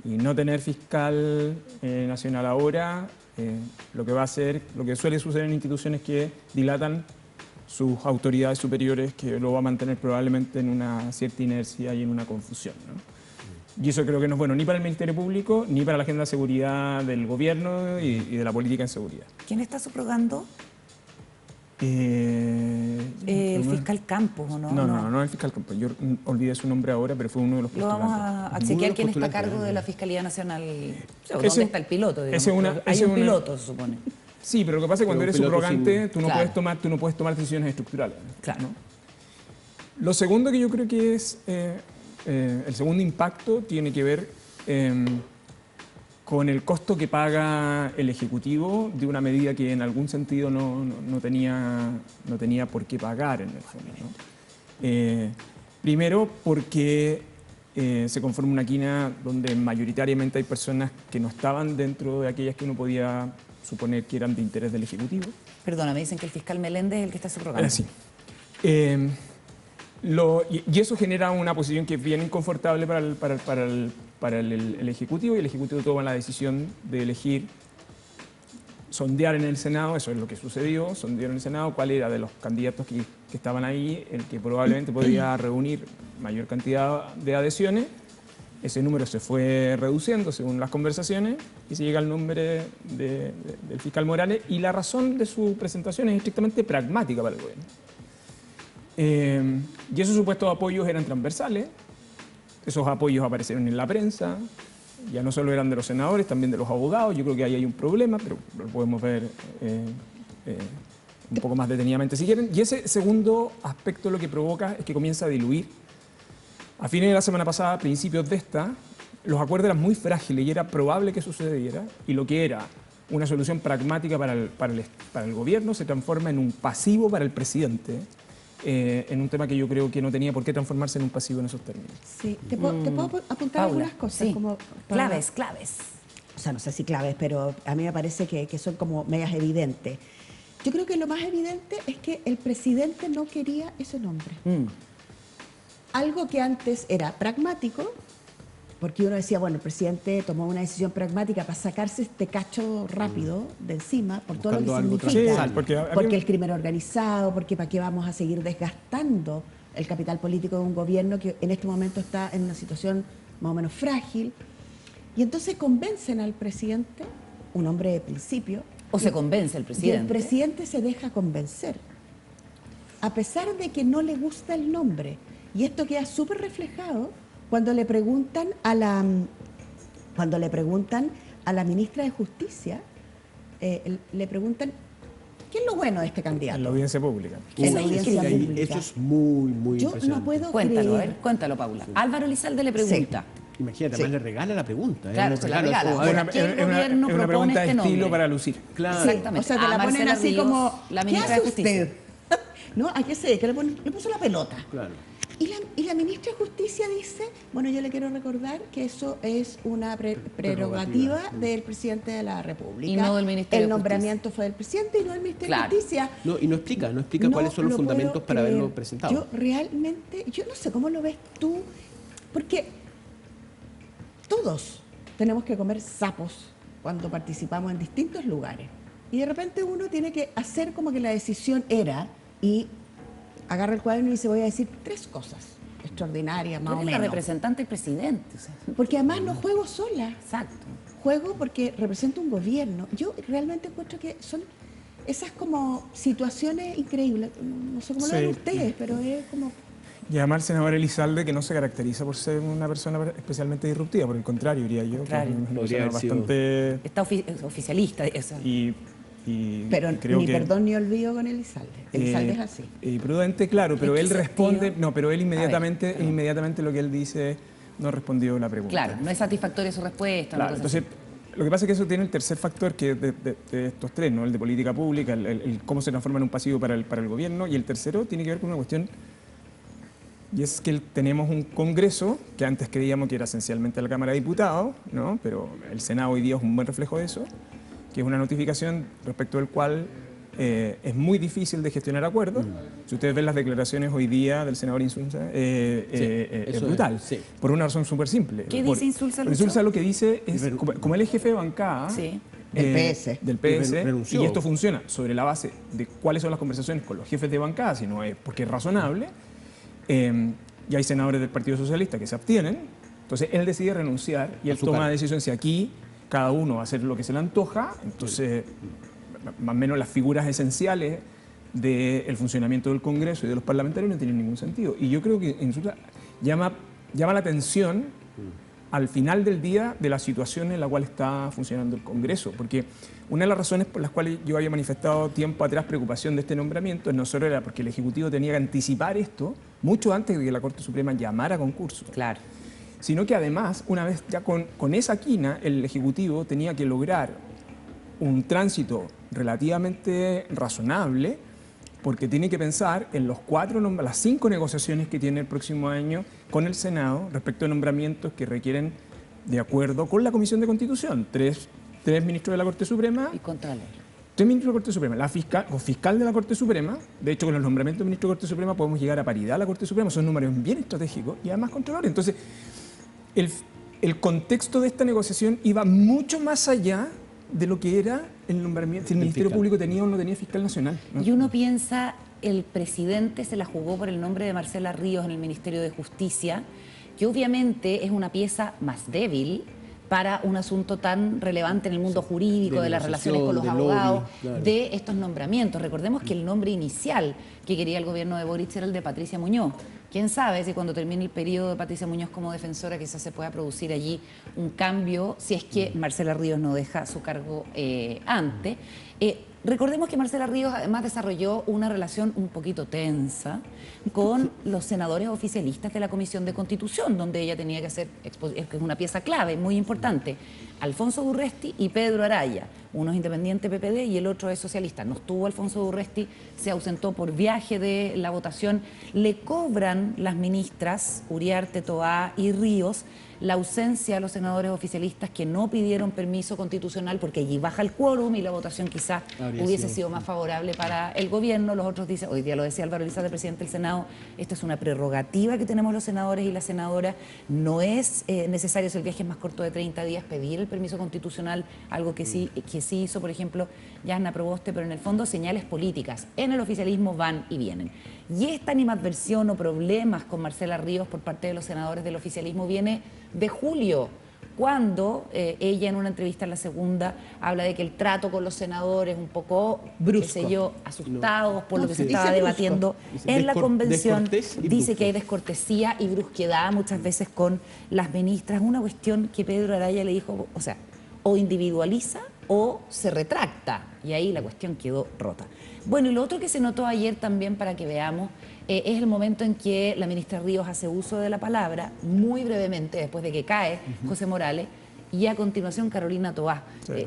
Y no tener fiscal nacional ahora, lo que va a hacer, lo que suele suceder en instituciones que dilatan sus autoridades superiores, que lo va a mantener probablemente en una cierta inercia y en una confusión, ¿no? Y eso creo que no es bueno ni para el Ministerio Público, ni para la agenda de seguridad del gobierno y de la política en seguridad. ¿Quién está subrogando? El fiscal Campos, ¿o no? No el fiscal Campos. Yo olvidé su nombre ahora, pero fue uno de los postulantes. Lo vamos a chequear quién está a cargo de la Fiscalía Nacional. ¿Dónde está el piloto? Hay un piloto, se supone. Sí, pero lo que pasa es que cuando eres subrogante, tú no puedes tomar decisiones estructurales. Claro. ¿no? Lo segundo que yo creo que es, el segundo impacto tiene que ver con el costo que paga el Ejecutivo de una medida que en algún sentido no tenía por qué pagar en el fondo, ¿no? Primero porque se conforma una quina donde mayoritariamente hay personas que no estaban dentro de aquellas que uno podía suponer que eran de interés del Ejecutivo. Perdona, me dicen que el fiscal Meléndez es el que está subrogando. Sí. Y eso genera una posición que es bien inconfortable para el Ejecutivo, y el Ejecutivo toma la decisión de elegir sondear en el Senado, eso es lo que sucedió, sondear en el Senado cuál era de los candidatos que estaban ahí el que probablemente podía reunir mayor cantidad de adhesiones. Ese número se fue reduciendo según las conversaciones y se llega al nombre del fiscal Morales, y la razón de su presentación es estrictamente pragmática para el gobierno. Y esos supuestos apoyos eran transversales, esos apoyos aparecieron en la prensa, ya no solo eran de los senadores, también de los abogados. Yo creo que ahí hay un problema, pero lo podemos ver un poco más detenidamente si quieren. Y ese segundo aspecto lo que provoca es que comienza a diluir. A fines de la semana pasada, a principios de esta, los acuerdos eran muy frágiles y era probable que sucediera, y lo que era una solución pragmática para el gobierno se transforma en un pasivo para el presidente, en un tema que yo creo que no tenía por qué transformarse en un pasivo en esos términos. Sí, te puedo apuntar Paula, algunas cosas. sí. Como Claves. O sea, no sé si claves, pero a mí me parece que son como medias evidentes. Yo creo que lo más evidente es que el presidente no quería ese nombre. Algo que antes era pragmático, porque uno decía, bueno, el presidente tomó una decisión pragmática para sacarse este cacho rápido de encima, por todo lo que significa. Sí, porque el crimen organizado, porque para qué vamos a seguir desgastando el capital político de un gobierno que en este momento está en una situación más o menos frágil. Y entonces convencen al presidente, un hombre de principio. ¿O se convence el presidente? Y el presidente se deja convencer, a pesar de que no le gusta el nombre. Y esto queda súper reflejado cuando le preguntan a la ministra de Justicia, le preguntan, ¿qué es lo bueno de este candidato? En la audiencia pública. En la audiencia pública. Eso es muy Yo impresionante. no puedo Cuéntalo, creer. cuéntalo, Paula. Álvaro Elizalde le pregunta. Sí. Imagínate, Sí. además le regala la pregunta. Claro, Le se la regala, regala. es como, Ahora, a ver, ¿qué gobierno es una propone pregunta de este estilo nombre? para lucir. claro. Exactamente. O sea, te A la ponen Marcela así Ríos, como, la ¿qué ministra hace de Justicia. usted? ¿No? ¿A qué se dedica? Le puso la pelota. Claro. Y la ministra de Justicia dice, bueno, yo le quiero recordar que eso es una prerrogativa del presidente de la República. Y no del Ministerio El de nombramiento fue del presidente y no del Ministerio Claro. de Justicia. No, y no explica No cuáles son los lo fundamentos puedo para creer. haberlo presentado. Yo realmente, yo no sé cómo lo ves tú, porque todos tenemos que comer sapos cuando participamos en distintos lugares. Y de repente uno tiene que hacer como que la decisión era y agarra el cuaderno y dice, voy a decir 3 cosas extraordinarias, Tú más o eres la menos. representante del presidente. O sea, Porque además no juego sola, exacto. juego porque represento un gobierno. Yo realmente encuentro que son esas como situaciones increíbles. No sé cómo lo Sí. ven ustedes, pero es como... Llamar al senador Elizalde, que no se caracteriza por ser una persona especialmente disruptiva, por el contrario, diría yo. que Contrario. es una Podría persona haber sido- bastante... Está oficialista. Eso. Y Pero creo ni que, perdón ni olvido con Elizalde. Elizalde es así. Y prudente, claro, pero ¿En él qué responde... sentido? No, pero él inmediatamente, perdón. inmediatamente lo que él dice no respondió la pregunta. Claro, no es satisfactoria su respuesta. una Claro, cosa entonces, lo que pasa es que eso tiene el tercer factor que de estos tres, ¿no? El de política pública, el cómo se transforma en un pasivo para el gobierno, y el tercero tiene que ver con una cuestión, y es que tenemos un Congreso, que antes creíamos que era esencialmente la Cámara de Diputados, ¿no? Pero el Senado hoy día es un buen reflejo de eso, que es una notificación respecto del cual es muy difícil de gestionar acuerdos. Si ustedes ven las declaraciones hoy día del senador Insulza, es eso brutal, es, sí. por una razón súper simple. ¿Qué dice Insulza, Por Lucho? Insulza lo que dice es, como él es jefe de bancada Sí. Del PS. del PS, renunció. y esto funciona sobre la base de cuáles son las conversaciones con los jefes de bancada, si no es porque es razonable, y hay senadores del Partido Socialista que se abstienen, entonces él decide renunciar y él su toma cargo. la decisión si aquí cada uno va a hacer lo que se le antoja, entonces más o menos las figuras esenciales del funcionamiento del Congreso y de los parlamentarios no tienen ningún sentido. Y yo creo que Insulza llama la atención al final del día de la situación en la cual está funcionando el Congreso, porque una de las razones por las cuales yo había manifestado tiempo atrás preocupación de este nombramiento no solo era porque el Ejecutivo tenía que anticipar esto mucho antes de que la Corte Suprema llamara a concurso, Claro. sino que además, una vez ya con esa quina, el Ejecutivo tenía que lograr un tránsito relativamente razonable, porque tiene que pensar en las 5 negociaciones que tiene el próximo año con el Senado respecto a nombramientos que requieren de acuerdo con la Comisión de Constitución. Tres ministros de la Corte Suprema, Y Contralor. 3 ministros de la Corte Suprema, o fiscal de la Corte Suprema. De hecho, con los nombramientos de ministros de la Corte Suprema podemos llegar a paridad a la Corte Suprema, son números bien estratégicos, y además Contralor. Entonces, el contexto de esta negociación iba mucho más allá de lo que era el nombramiento, si el Ministerio fiscal. Público tenía o no tenía fiscal nacional, ¿no? Y uno piensa, el presidente se la jugó por el nombre de Marcela Ríos en el Ministerio de Justicia, que obviamente es una pieza más débil para un asunto tan relevante en el mundo jurídico, de las relaciones con los negociación, de abogados, lobby, claro. de estos nombramientos. Recordemos que el nombre inicial que quería el gobierno de Boric era el de Patricia Muñoz. Quién sabe si cuando termine el periodo de Patricia Muñoz como defensora quizás se pueda producir allí un cambio, si es que Marcela Ríos no deja su cargo antes. Recordemos que Marcela Ríos además desarrolló una relación un poquito tensa con los senadores oficialistas de la Comisión de Constitución, donde ella tenía que hacer, que es una pieza clave, muy importante, Alfonso Durresti y Pedro Araya. Uno es independiente PPD y el otro es socialista. No estuvo Alfonso Durresti, se ausentó por viaje de la votación. Le cobran las ministras Uriarte, Toá y Ríos la ausencia a los senadores oficialistas que no pidieron permiso constitucional porque allí baja el quórum y la votación quizás Habría hubiese sido sido más favorable para el gobierno. Los otros dicen, hoy día lo decía Álvaro Elizalde, presidente del Senado, esto es una prerrogativa que tenemos los senadores y las senadoras. No es necesario, si el viaje es más corto de 30 días, pedir el permiso constitucional, algo que sí hizo, por ejemplo, Yasna Proboste, pero en el fondo señales políticas en el oficialismo van y vienen. Y esta animadversión o problemas con Marcela Ríos por parte de los senadores del oficialismo viene de julio, cuando ella en una entrevista en La Segunda habla de que el trato con los senadores un poco, Brusco. qué sé yo, asustados por lo que se sí. estaba Dice debatiendo brusco. en la convención, Descortés y dice brusco. que hay descortesía y brusquedad muchas veces con las ministras, una cuestión que Pedro Araya le dijo, o sea, o individualiza o se retracta. Y ahí la cuestión quedó rota. Bueno, y lo otro que se notó ayer también, para que veamos, es el momento en que la ministra Ríos hace uso de la palabra, muy brevemente, después de que cae José Morales, y a continuación Carolina Toá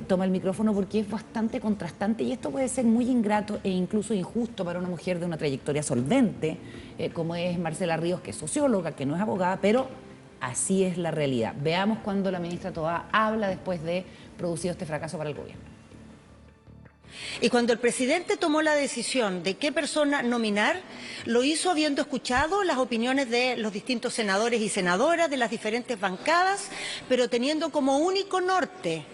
toma el micrófono, porque es bastante contrastante, y esto puede ser muy ingrato e incluso injusto para una mujer de una trayectoria solvente, como es Marcela Ríos, que es socióloga, que no es abogada, pero así es la realidad. Veamos cuando la ministra Toá habla después de producido este fracaso para el gobierno. Y cuando el presidente tomó la decisión de qué persona nominar, lo hizo habiendo escuchado las opiniones de los distintos senadores y senadoras de las diferentes bancadas, pero teniendo como único norte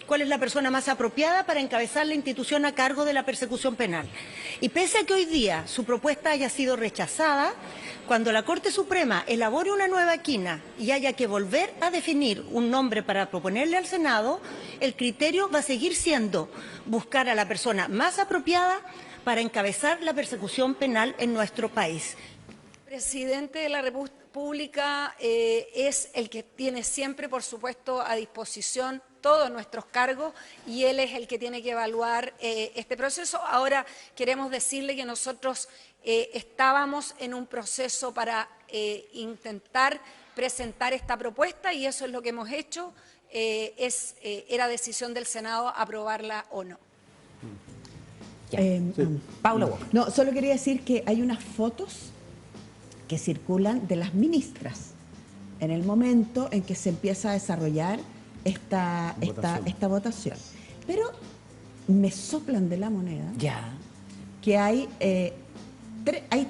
cuál es la persona más apropiada para encabezar la institución a cargo de la persecución penal. Y pese a que hoy día su propuesta haya sido rechazada, cuando la Corte Suprema elabore una nueva quina y haya que volver a definir un nombre para proponerle al Senado, el criterio va a seguir siendo buscar a la persona más apropiada para encabezar la persecución penal en nuestro país. El presidente de la República es el que tiene siempre, por supuesto, a disposición todos nuestros cargos, y él es el que tiene que evaluar este proceso. Ahora queremos decirle que nosotros estábamos en un proceso para intentar presentar esta propuesta, y eso es lo que hemos hecho. Era decisión del Senado aprobarla o no. Paula Boca. No, solo quería decir que hay unas fotos que circulan de las ministras en el momento en que se empieza a desarrollar esta votación. Pero me soplan de la moneda que hay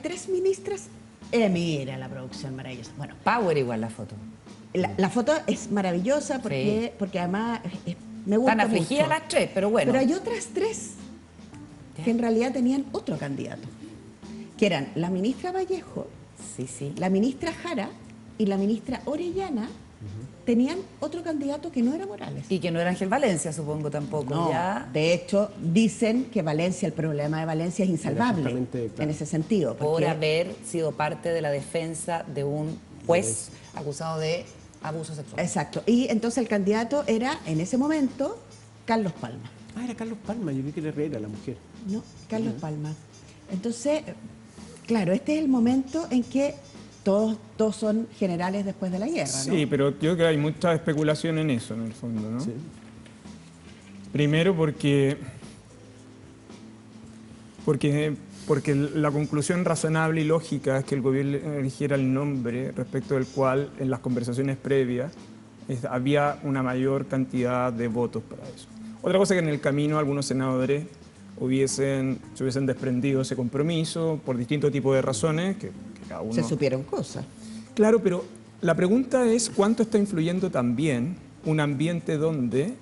tres ministras. Mira la producción maravillosa. Bueno, Power igual la foto. La foto es maravillosa porque además me gusta Están afligidas mucho. las tres, pero bueno. Pero hay otras tres que en realidad tenían otro candidato, que eran la ministra Vallejo, la ministra Jara y la ministra Orellana. Tenían otro candidato que no era Morales. Y que no era Ángel Valencia, supongo, tampoco. No, de hecho, dicen que Valencia, el problema de Valencia es insalvable en ese sentido. Por haber sido parte de la defensa de un juez acusado de abuso sexual. Exacto. Y entonces el candidato era, en ese momento, Carlos Palma. Ah, era Carlos Palma, yo vi que era Herrera, la mujer. No, Carlos Palma. Entonces, claro, este es el momento en que todos son generales después de la guerra, ¿no? Sí, pero yo creo que hay mucha especulación en eso, en el fondo, ¿no? Sí. Primero porque la conclusión razonable y lógica es que el gobierno eligiera el nombre respecto del cual en las conversaciones previas había una mayor cantidad de votos para eso. Otra cosa es que en el camino algunos senadores se hubiesen desprendido ese compromiso por distintos tipos de razones que cada uno... Se supieron cosas. Claro, pero la pregunta es cuánto está influyendo también un ambiente donde...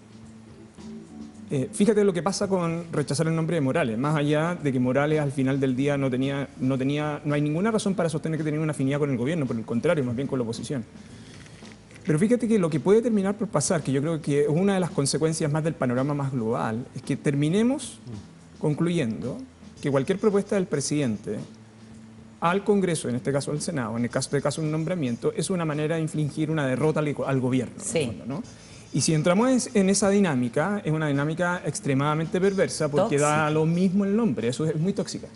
fíjate lo que pasa con rechazar el nombre de Morales, más allá de que Morales al final del día no hay ninguna razón para sostener que tenía una afinidad con el gobierno, por el contrario, más bien con la oposición. Pero fíjate que lo que puede terminar por pasar, que yo creo que es una de las consecuencias más del panorama más global, es que terminemos concluyendo que cualquier propuesta del presidente al Congreso, en este caso al Senado, en el caso de un nombramiento, es una manera de infligir una derrota al gobierno. Sí. En el fondo, ¿no? Y si entramos en esa dinámica, es una dinámica extremadamente perversa porque da lo mismo el nombre, eso es muy tóxica.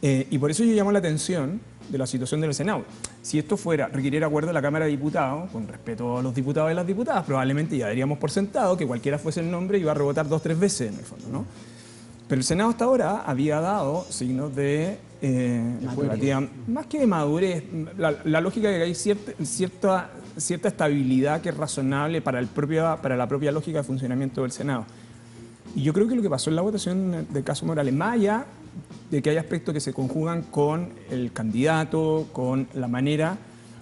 Y por eso yo llamo la atención de la situación del Senado. Si esto requiriera acuerdo de la Cámara de Diputados, con respeto a los diputados y las diputadas, probablemente ya daríamos por sentado que cualquiera fuese el nombre iba a rebotar 2 o 3 veces en el fondo, ¿no? Pero el Senado hasta ahora había dado signos de más que de madurez, la lógica de que hay cierta estabilidad que es razonable para la propia lógica de funcionamiento del Senado. Y yo creo que lo que pasó en la votación del caso Morales, más allá de que hay aspectos que se conjugan con el candidato, con la manera,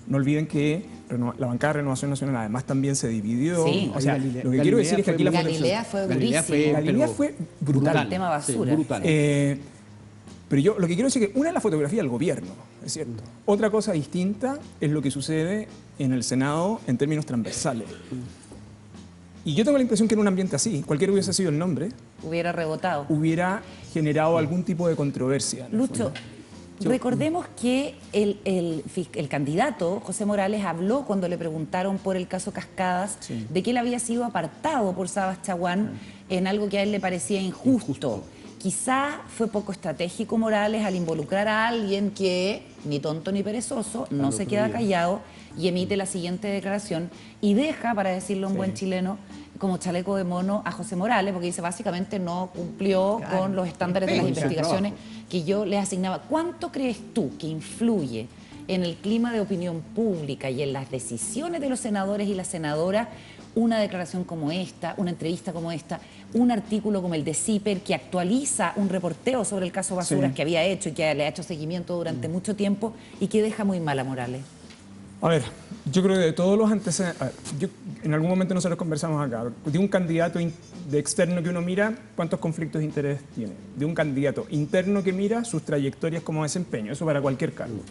no olviden que la bancada de Renovación Nacional además también se dividió. Sí. O sea, lo que quiero decir es que aquí Galilea fue durísimo. Galilea fue brutal. El tema basura. Brutal. Pero yo lo que quiero decir es que una es la fotografía del gobierno, es cierto. Otra cosa distinta es lo que sucede en el Senado en términos transversales. Y yo tengo la impresión que en un ambiente así, cualquiera hubiese sido el nombre, hubiera rebotado. Hubiera generado algún tipo de controversia. Lucho, Recordemos que el candidato José Morales habló cuando le preguntaron por el caso Cascadas de que él había sido apartado por Sabas Chaguán en algo que a él le parecía injusto. Quizá fue poco estratégico Morales al involucrar a alguien que, ni tonto ni perezoso, no se queda callado y emite la siguiente declaración y deja, para decirlo en buen chileno, como chaleco de mono a José Morales, porque dice básicamente no cumplió con los estándares de las investigaciones que yo les asignaba. ¿Cuánto crees tú que influye en el clima de opinión pública y en las decisiones de los senadores y las senadoras una declaración como esta, una entrevista como esta, un artículo como el de CIPER que actualiza un reporteo sobre el caso Basuras que había hecho y que le ha hecho seguimiento durante mucho tiempo y que deja muy mal a Morales? A ver, yo creo que de todos los antecedentes, en algún momento nosotros conversamos acá, de un candidato de externo que uno mira, ¿cuántos conflictos de interés tiene? De un candidato interno que mira sus trayectorias como desempeño, eso para cualquier cargo.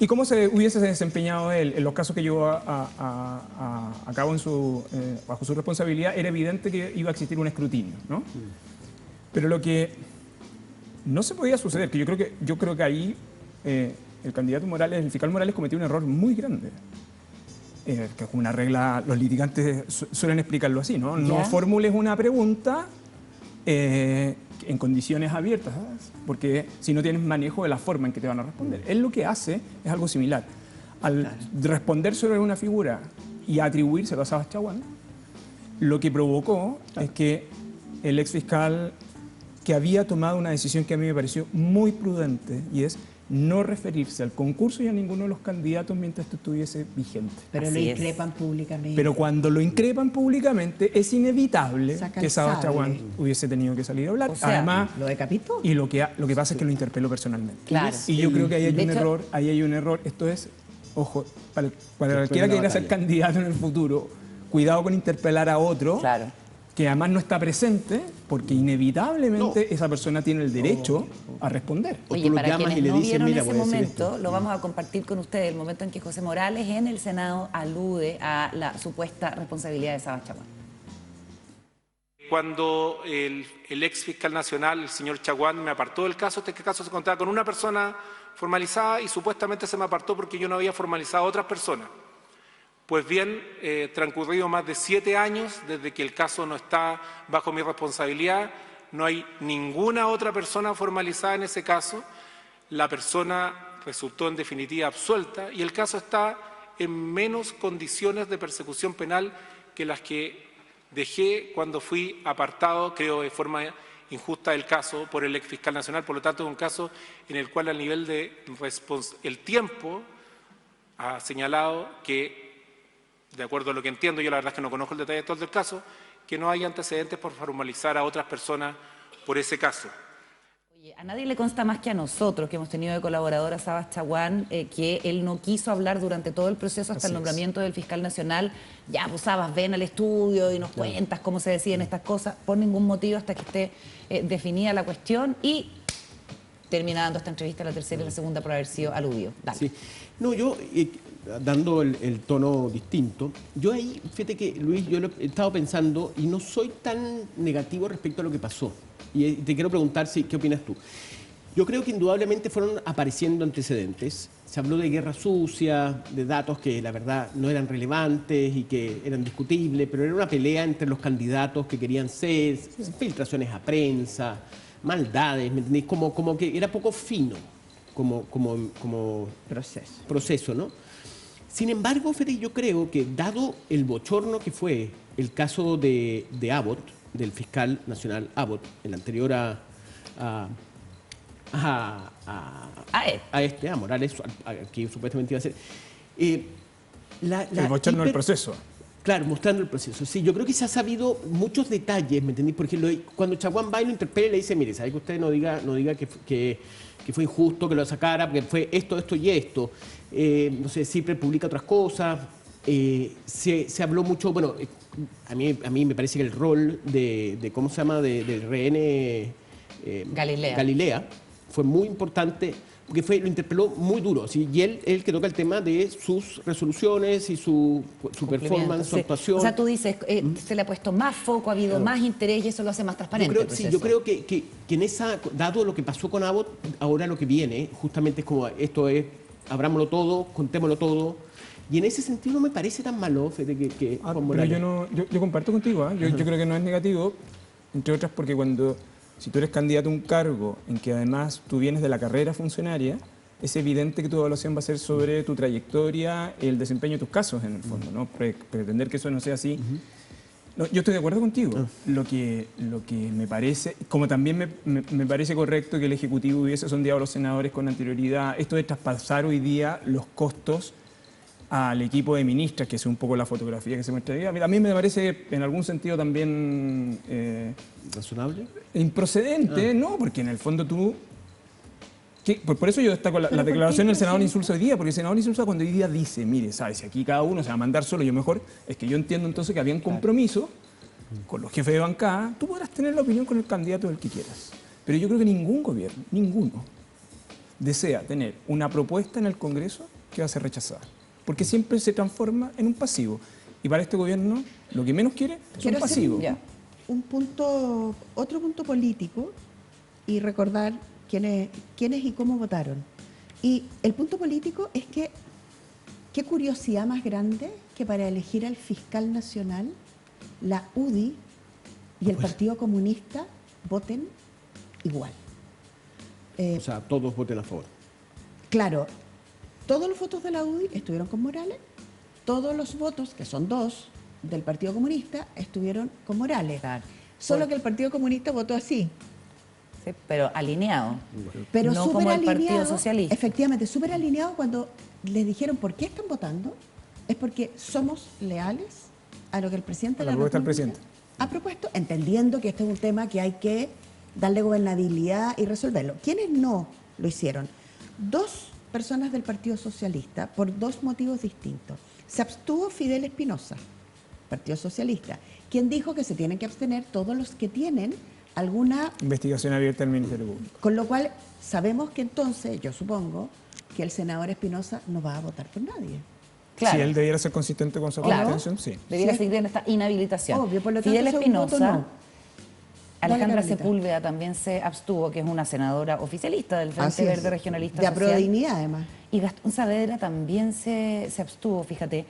¿Y cómo se hubiese desempeñado él en los casos que llevó a cabo bajo su responsabilidad? Era evidente que iba a existir un escrutinio, ¿no? Pero lo que no se podía suceder, que yo creo que ahí el candidato Morales, el fiscal Morales cometió un error muy grande. Que es una regla, los litigantes suelen explicarlo así, ¿no? No formules una pregunta en condiciones abiertas, ¿sabes? Porque si no tienes manejo de la forma en que te van a responder. Él lo que hace es algo similar. Al responder sobre una figura y atribuírselo a Sabas Chaguán, lo que provocó es que el ex fiscal, que había tomado una decisión que a mí me pareció muy prudente, y es no referirse al concurso y a ninguno de los candidatos mientras esto estuviese vigente. Pero lo increpan públicamente. Pero cuando lo increpan públicamente es inevitable que Sabas Chaguán hubiese tenido que salir a hablar. O sea, además, lo decapitó. Y lo que pasa es que lo interpeló personalmente. Claro. Y yo creo que ahí hay un error, Esto es, ojo, para cualquiera que quiera ser candidato en el futuro, cuidado con interpelar a otro. Claro. Que además no está presente, porque inevitablemente esa persona tiene el derecho a responder. Oye, para quienes no vieron ese momento, lo vamos a compartir con ustedes, el momento en que José Morales en el Senado alude a la supuesta responsabilidad de Sabas Chaguán. Cuando el ex fiscal nacional, el señor Chaguán, me apartó del caso, este caso se contaba con una persona formalizada y supuestamente se me apartó porque yo no había formalizado a otras personas. Pues bien, transcurrido más de 7 años desde que el caso no está bajo mi responsabilidad, no hay ninguna otra persona formalizada en ese caso, la persona resultó en definitiva absuelta y el caso está en menos condiciones de persecución penal que las que dejé cuando fui apartado, creo de forma injusta del caso, por el ex fiscal nacional. Por lo tanto, es un caso en el cual a nivel de el tiempo ha señalado que, de acuerdo a lo que entiendo, yo la verdad es que no conozco el detalle todo del caso, que no hay antecedentes por formalizar a otras personas por ese caso. Oye, a nadie le consta más que a nosotros, que hemos tenido de colaborador a Sabas Chaguán, que él no quiso hablar durante todo el proceso hasta el nombramiento del fiscal nacional. Ya, pues Sabas, ven al estudio y nos cuentas cómo se deciden estas cosas, por ningún motivo hasta que esté definida la cuestión y termina dando esta entrevista, la tercera y la segunda, por haber sido aludido. Dale. Sí. No, yo, dando el tono distinto, yo ahí, fíjate que, Luis, yo lo he estado pensando y no soy tan negativo respecto a lo que pasó. Y te quiero preguntar qué opinas tú. Yo creo que indudablemente fueron apareciendo antecedentes. Se habló de guerra sucia, de datos que la verdad no eran relevantes y que eran discutibles, pero era una pelea entre los candidatos que querían ser, filtraciones a prensa, maldades, ¿me entendéis? Como que era poco fino como proceso, ¿no? Sin embargo, Fede, yo creo que dado el bochorno que fue el caso de Abbott, del fiscal nacional Abbott, el anterior a Morales, que supuestamente iba a ser, el bochorno del proceso. Claro, mostrando el proceso. Sí, yo creo que se ha sabido muchos detalles, ¿me entendís? Por ejemplo, cuando Chaguán va y lo interpela y le dice, mire, ¿sabe que usted no diga que fue injusto que lo sacara, porque fue esto y esto? No sé, siempre publica otras cosas. Se habló mucho, bueno, a mí me parece que el rol de ¿cómo se llama?, del rehén Galilea fue muy importante porque lo interpeló muy duro. ¿Sí? Y él el que toca el tema de sus resoluciones y su performance, su Sí. actuación. O sea, tú dices, se le ha puesto más foco, ha habido más interés y eso lo hace más transparente. Yo creo que en dado lo que pasó con Abbott, ahora lo que viene justamente es como, esto es, abrámoslo todo, contémoslo todo. Y en ese sentido no me parece tan malo que Juan Pero Morales. yo comparto contigo, yo creo que no es negativo, entre otras porque si tú eres candidato a un cargo en que además tú vienes de la carrera funcionaria, es evidente que tu evaluación va a ser sobre tu trayectoria, el desempeño de tus casos en el fondo, ¿no? Pretender que eso no sea así. No, yo estoy de acuerdo contigo. Lo que me parece, como también me parece correcto que el Ejecutivo hubiese sondeado a los senadores con anterioridad, esto de traspasar hoy día los costos al equipo de ministras, que es un poco la fotografía que se muestra hoy día. A mí me parece en algún sentido también ¿razonable? Improcedente, no, porque en el fondo tú... Por eso yo destaco la declaración del senador Insulza hoy día, porque el senador Insulza cuando hoy día dice, mire, sabes, si aquí cada uno se va a mandar solo, yo mejor, es que yo entiendo entonces que había un compromiso con los jefes de bancada, tú podrás tener la opinión con el candidato del que quieras. Pero yo creo que ningún gobierno, ninguno, desea tener una propuesta en el Congreso que va a ser rechazada, porque siempre se transforma en un pasivo. Y para este gobierno lo que menos quiere es un pasivo. Otro punto político y recordar quiénes y cómo votaron. Y el punto político es que qué curiosidad más grande que para elegir al fiscal nacional la UDI y el Partido Comunista voten igual. O sea, todos voten a favor. Claro, todos los votos de la UDI estuvieron con Morales, todos los votos, que son 2, del Partido Comunista estuvieron con Morales. Claro. Solo que el Partido Comunista votó así. Sí, pero alineado. Pero no súper como el alineado, Partido Socialista. efectivamente, súper alineado cuando les dijeron por qué están votando, es porque somos leales a lo que el presidente de la propuesta del República presidente ha propuesto, entendiendo que este es un tema que hay que darle gobernabilidad y resolverlo. ¿Quiénes no lo hicieron? 2 personas del Partido Socialista, por 2 motivos distintos. Se abstuvo Fidel Espinosa, Partido Socialista, quien dijo que se tienen que abstener todos los que tienen alguna investigación abierta del Ministerio Público. Con lo cual, sabemos que entonces, yo supongo, que el senador Espinosa no va a votar por nadie. Claro. Si él debiera ser consistente con su abstención, sí. Debiera seguir en esta inhabilitación. Obvio, por lo tanto, Fidel ese Espinosa, voto no. Alejandra Carlita. Sepúlveda también se abstuvo, que es una senadora oficialista del Frente Así es. Verde Regionalista De Social. Aprodignidad, además. Y Gastón Saavedra también se abstuvo, fíjate.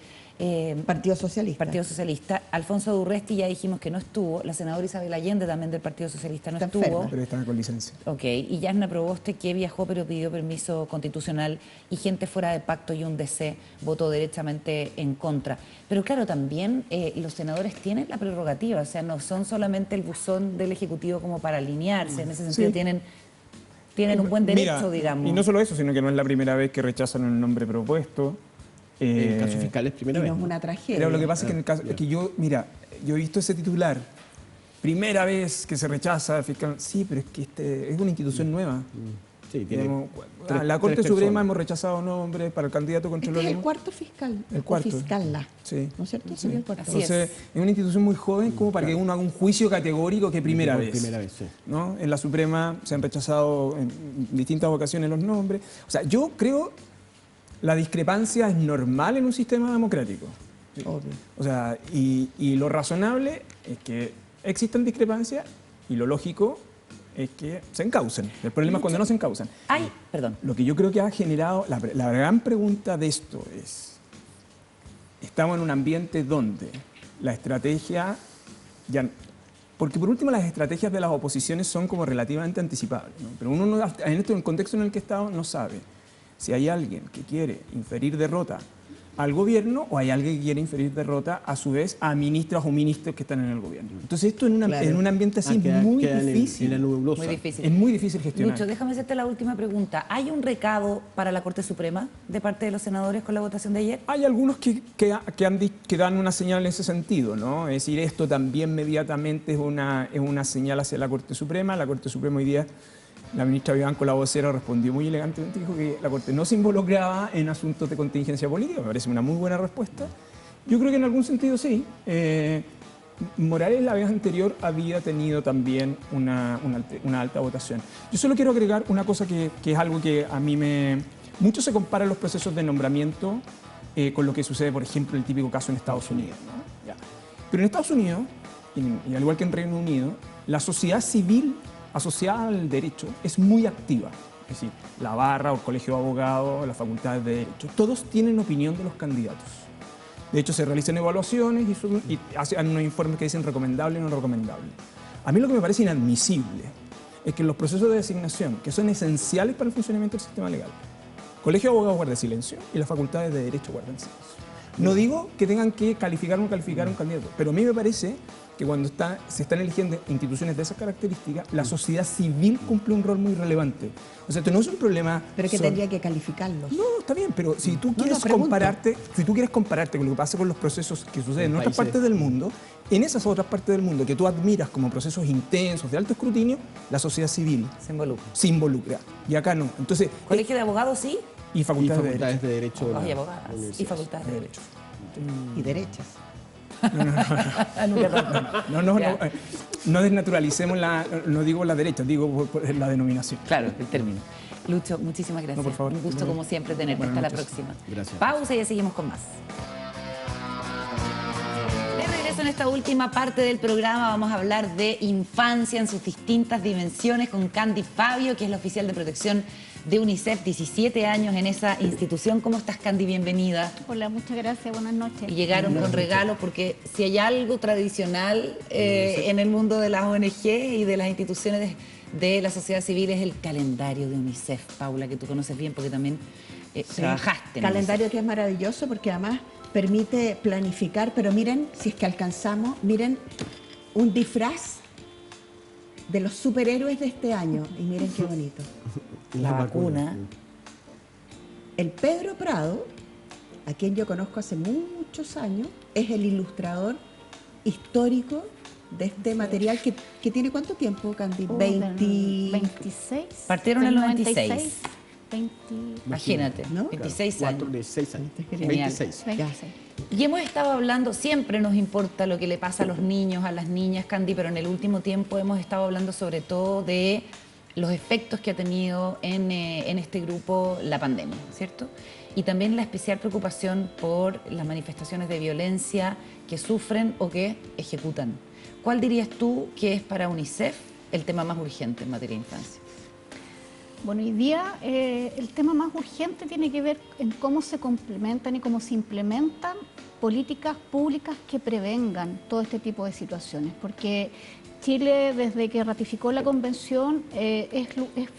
Partido Socialista. Partido Socialista. Alfonso Durresti ya dijimos que no estuvo. La senadora Isabel Allende también del Partido Socialista no Está estuvo. enferma. Pero están con licencia. Ok, y Yasna Proboste, que viajó pero pidió permiso constitucional y gente fuera de pacto y un DC votó derechamente en contra. Pero claro, también los senadores tienen la prerrogativa, o sea, no son solamente el buzón del Ejecutivo como para alinearse, en ese sentido Sí. tienen un buen derecho, Mira, digamos. Y no solo eso, sino que no es la primera vez que rechazan un nombre propuesto. En el caso fiscal es primera Y vez. no es una tragedia. Pero lo que pasa es que en el caso, es que yo he visto ese titular, primera vez que se rechaza fiscal. Sí, pero es que es una institución nueva. Sí, tiene Digamos, tres la Corte Suprema personas. hemos rechazado nombres para el candidato Este contralor. es el cuarto fiscal. El cuarto. O fiscala. Sí. ¿No es cierto? Sería el cuarto. Así Entonces, es una institución muy joven como para que uno haga un juicio categórico que primera Por vez. primera vez, sí. ¿No? En la Suprema se han rechazado en distintas ocasiones los nombres. O sea, yo creo la discrepancia es normal en un sistema democrático. Obvio. O sea, y lo razonable es que existan discrepancias y lo lógico es que se encaucen. El problema es cuando no se encausan. Ay, perdón. Lo que yo creo que ha generado, la gran pregunta de esto es, estamos en un ambiente donde la estrategia, porque por último las estrategias de las oposiciones son como relativamente anticipables, ¿no? Pero uno en el contexto en el que estamos no sabe si hay alguien que quiere inferir derrota al gobierno o hay alguien que quiere inferir derrota a su vez a ministras o ministros que están en el gobierno. Entonces esto en un ambiente así muy difícil. En la nebulosa. Muy difícil. Es muy difícil gestionar. Lucho, déjame hacerte la última pregunta. ¿Hay un recado para la Corte Suprema de parte de los senadores con la votación de ayer? Hay algunos que dan una señal en ese sentido, ¿no? Es decir, esto también inmediatamente es una señal hacia la Corte Suprema. La Corte Suprema hoy día, la ministra Vivanco, la vocera, respondió muy elegantemente, dijo que la Corte no se involucraba en asuntos de contingencia política. Me parece una muy buena respuesta. Yo creo que en algún sentido sí. Morales la vez anterior había tenido también una alta votación. Yo solo quiero agregar una cosa que es algo que a mí me... Mucho se compara los procesos de nombramiento con lo que sucede, por ejemplo, en el típico caso en Estados Unidos, ¿no? Ya. Pero en Estados Unidos, y al igual que en Reino Unido, la sociedad civil asociada al derecho es muy activa. Es decir, la barra o el colegio de abogados, las facultades de derecho, todos tienen opinión de los candidatos. De hecho, se realizan evaluaciones y hacen unos informes que dicen recomendable y no recomendable. A mí lo que me parece inadmisible es que los procesos de designación, que son esenciales para el funcionamiento del sistema legal, Colegio de Abogados guarda silencio y las facultades de Derecho guardan silencio. No digo que tengan que calificar o no calificar a un candidato, pero a mí me parece que cuando se están eligiendo instituciones de esas características, la sociedad civil cumple un rol muy relevante. O sea, esto no es un problema... Pero que tendría que calificarlos. No, está bien, pero si tú quieres compararte con lo que pasa con los procesos que suceden en otras partes del mundo, en esas otras partes del mundo que tú admiras como procesos intensos, de alto escrutinio, la sociedad civil se involucra. Y acá no. Entonces, ¿Colegio de abogados sí? Y facultades de Derecho. Abogados y abogadas. Y facultades de Derecho. Y derechas. No desnaturalicemos no digo la derecha, digo por la denominación. Claro, el término. Lucho, muchísimas gracias. No, por favor. Un gusto como siempre tenerte. Hasta la próxima. Gracias. Pausa y ya seguimos con más. De regreso en esta última parte del programa vamos a hablar de infancia en sus distintas dimensiones con Candy Fabio, que es la oficial de protección de UNICEF, 17 años en esa institución. ¿Cómo estás, Candy? Bienvenida. Hola, muchas gracias, buenas noches. Y llegaron con regalos porque si hay algo tradicional en el mundo de las ONG y de las instituciones de la sociedad civil es el calendario de UNICEF, Paula, que tú conoces bien porque también trabajaste en calendario UNICEF. que es maravilloso porque además permite planificar, pero miren, si es que alcanzamos, miren un disfraz de los superhéroes de este año y miren qué bonito. La vacuna. El Pedro Prado, a quien yo conozco hace muchos años, es el ilustrador histórico de este material que tiene ¿cuánto tiempo, Candy? 26. Partieron en el 96. 20. Imagínate, ¿no? 26 años. De 6 años. Genial. 26. Y hemos estado hablando, siempre nos importa lo que le pasa a los niños, a las niñas, Candy, pero en el último tiempo hemos estado hablando sobre todo de los efectos que ha tenido en este grupo la pandemia, ¿cierto? Y también la especial preocupación por las manifestaciones de violencia que sufren o que ejecutan. ¿Cuál dirías tú que es para UNICEF el tema más urgente en materia de infancia? Bueno, hoy día el tema más urgente tiene que ver en cómo se complementan y cómo se implementan políticas públicas que prevengan todo este tipo de situaciones, porque Chile, desde que ratificó la convención,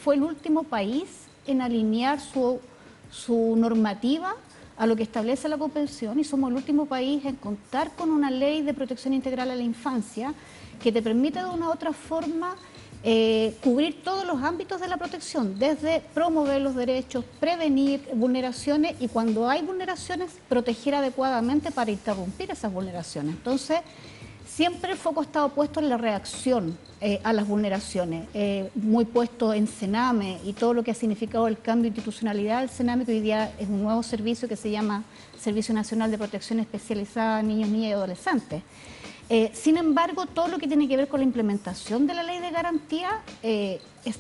fue el último país en alinear su normativa a lo que establece la convención y somos el último país en contar con una ley de protección integral a la infancia que te permite de una u otra forma cubrir todos los ámbitos de la protección, desde promover los derechos, prevenir vulneraciones y cuando hay vulneraciones, proteger adecuadamente para interrumpir esas vulneraciones. Entonces, siempre el foco ha estado puesto en la reacción a las vulneraciones, muy puesto en Sename y todo lo que ha significado el cambio de institucionalidad del Sename, que hoy día es un nuevo servicio que se llama Servicio Nacional de Protección Especializada a Niños, Niñas y Adolescentes. Sin embargo, todo lo que tiene que ver con la implementación de la ley de garantía es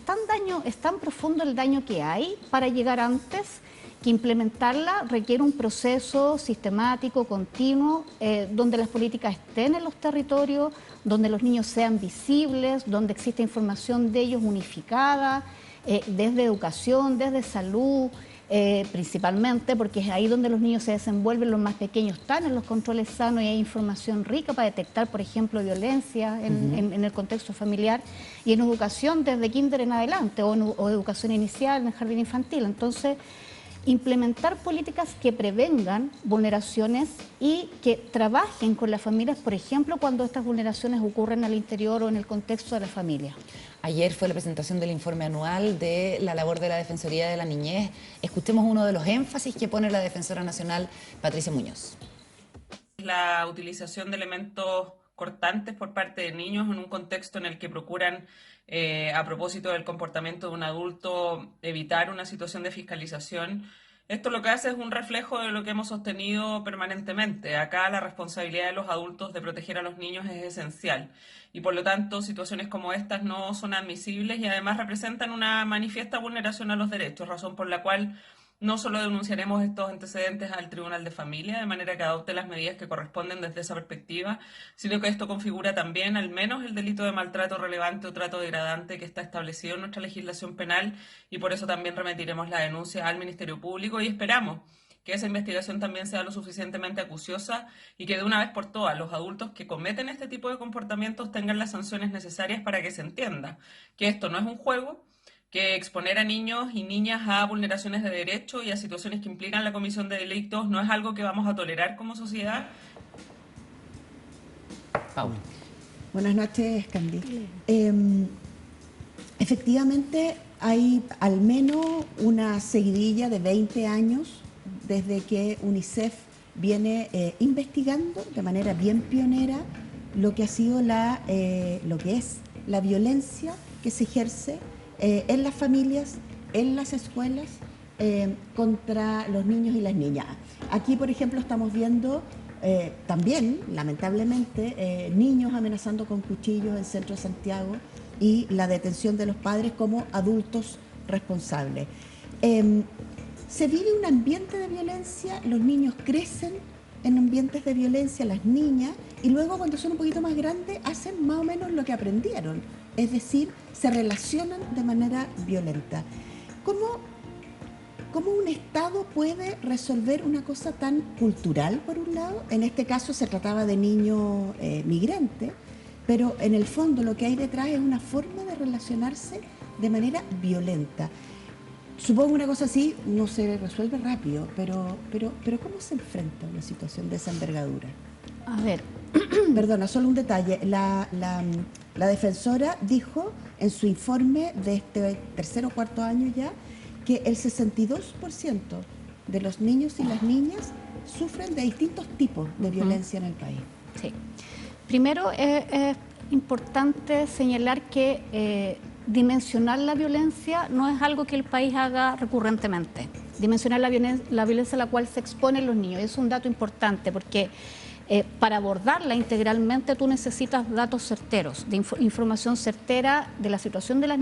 tan profundo el daño que hay para llegar antes que implementarla requiere un proceso sistemático, continuo, donde las políticas estén en los territorios, donde los niños sean visibles, donde exista información de ellos unificada, desde educación, desde salud, principalmente, porque es ahí donde los niños se desenvuelven, los más pequeños están en los controles sanos y hay información rica para detectar, por ejemplo, violencia en el contexto familiar y en educación desde kinder en adelante o educación inicial en el jardín infantil. Entonces, implementar políticas que prevengan vulneraciones y que trabajen con las familias, por ejemplo, cuando estas vulneraciones ocurren al interior o en el contexto de la familia. Ayer fue la presentación del informe anual de la labor de la Defensoría de la Niñez. Escuchemos uno de los énfasis que pone la Defensora Nacional, Patricia Muñoz. La utilización de elementos cortantes por parte de niños en un contexto en el que procuran, a propósito del comportamiento de un adulto, evitar una situación de fiscalización, Esto lo que hace es un reflejo de lo que hemos sostenido permanentemente. Acá la responsabilidad de los adultos de proteger a los niños es esencial y por lo tanto situaciones como estas no son admisibles y además representan una manifiesta vulneración a los derechos, razón por la cual no solo denunciaremos estos antecedentes al Tribunal de Familia, de manera que adopte las medidas que corresponden desde esa perspectiva, sino que esto configura también al menos el delito de maltrato relevante o trato degradante que está establecido en nuestra legislación penal y por eso también remitiremos la denuncia al Ministerio Público y esperamos que esa investigación también sea lo suficientemente acuciosa y que de una vez por todas los adultos que cometen este tipo de comportamientos tengan las sanciones necesarias para que se entienda que esto no es un juego, que exponer a niños y niñas a vulneraciones de derechos y a situaciones que implican la comisión de delitos no es algo que vamos a tolerar como sociedad. Buenas noches, Candy. Efectivamente, hay al menos una seguidilla de 20 años desde que UNICEF viene investigando de manera bien pionera lo que ha sido lo que es la violencia que se ejerce en las familias, en las escuelas, contra los niños y las niñas. Aquí, por ejemplo, estamos viendo también, lamentablemente, niños amenazando con cuchillos en el centro de Santiago y la detención de los padres como adultos responsables. Se vive un ambiente de violencia, los niños crecen en ambientes de violencia, las niñas, y luego cuando son un poquito más grandes hacen más o menos lo que aprendieron. Es decir, se relacionan de manera violenta. ¿Cómo un Estado puede resolver una cosa tan cultural, por un lado? En este caso se trataba de niños migrantes, pero en el fondo lo que hay detrás es una forma de relacionarse de manera violenta. Supongo una cosa así no se resuelve rápido, pero ¿cómo se enfrenta a una situación de esa envergadura? A ver. Perdona, solo un detalle. La defensora dijo en su informe de este tercer o cuarto año ya que el 62% de los niños y las niñas sufren de distintos tipos de violencia en el país. Sí. Primero, es importante señalar que dimensionar la violencia no es algo que el país haga recurrentemente. Dimensionar la violencia a la cual se exponen los niños es un dato importante porque para abordarla integralmente tú necesitas datos certeros, de información certera de la situación de los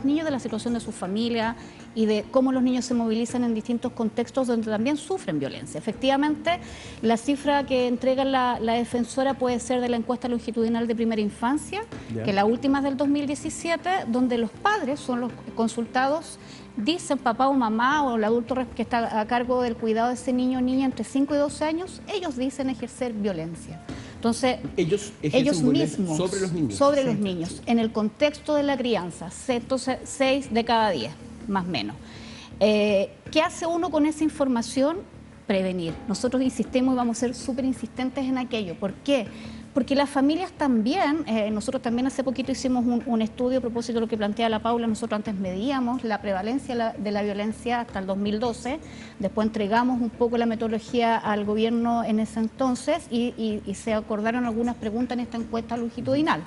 niños, de la situación de su familia y de cómo los niños se movilizan en distintos contextos donde también sufren violencia. Efectivamente, la cifra que entrega la defensora puede ser de la encuesta longitudinal de primera infancia, que la última es del 2017, donde los padres son los consultados, dicen papá o mamá o el adulto que está a cargo del cuidado de ese niño o niña entre 5 y 12 años, ellos dicen ejercer violencia. Entonces, ellos mismos sobre los niños, en el contexto de la crianza, entonces 6 de cada 10, más o menos. ¿Qué hace uno con esa información? Prevenir. Nosotros insistimos y vamos a ser súper insistentes en aquello. ¿Por qué? Porque las familias también, nosotros también hace poquito hicimos un estudio a propósito de lo que plantea la Paula. Nosotros antes medíamos la prevalencia de la violencia hasta el 2012, después entregamos un poco la metodología al gobierno en ese entonces y se acordaron algunas preguntas en esta encuesta longitudinal.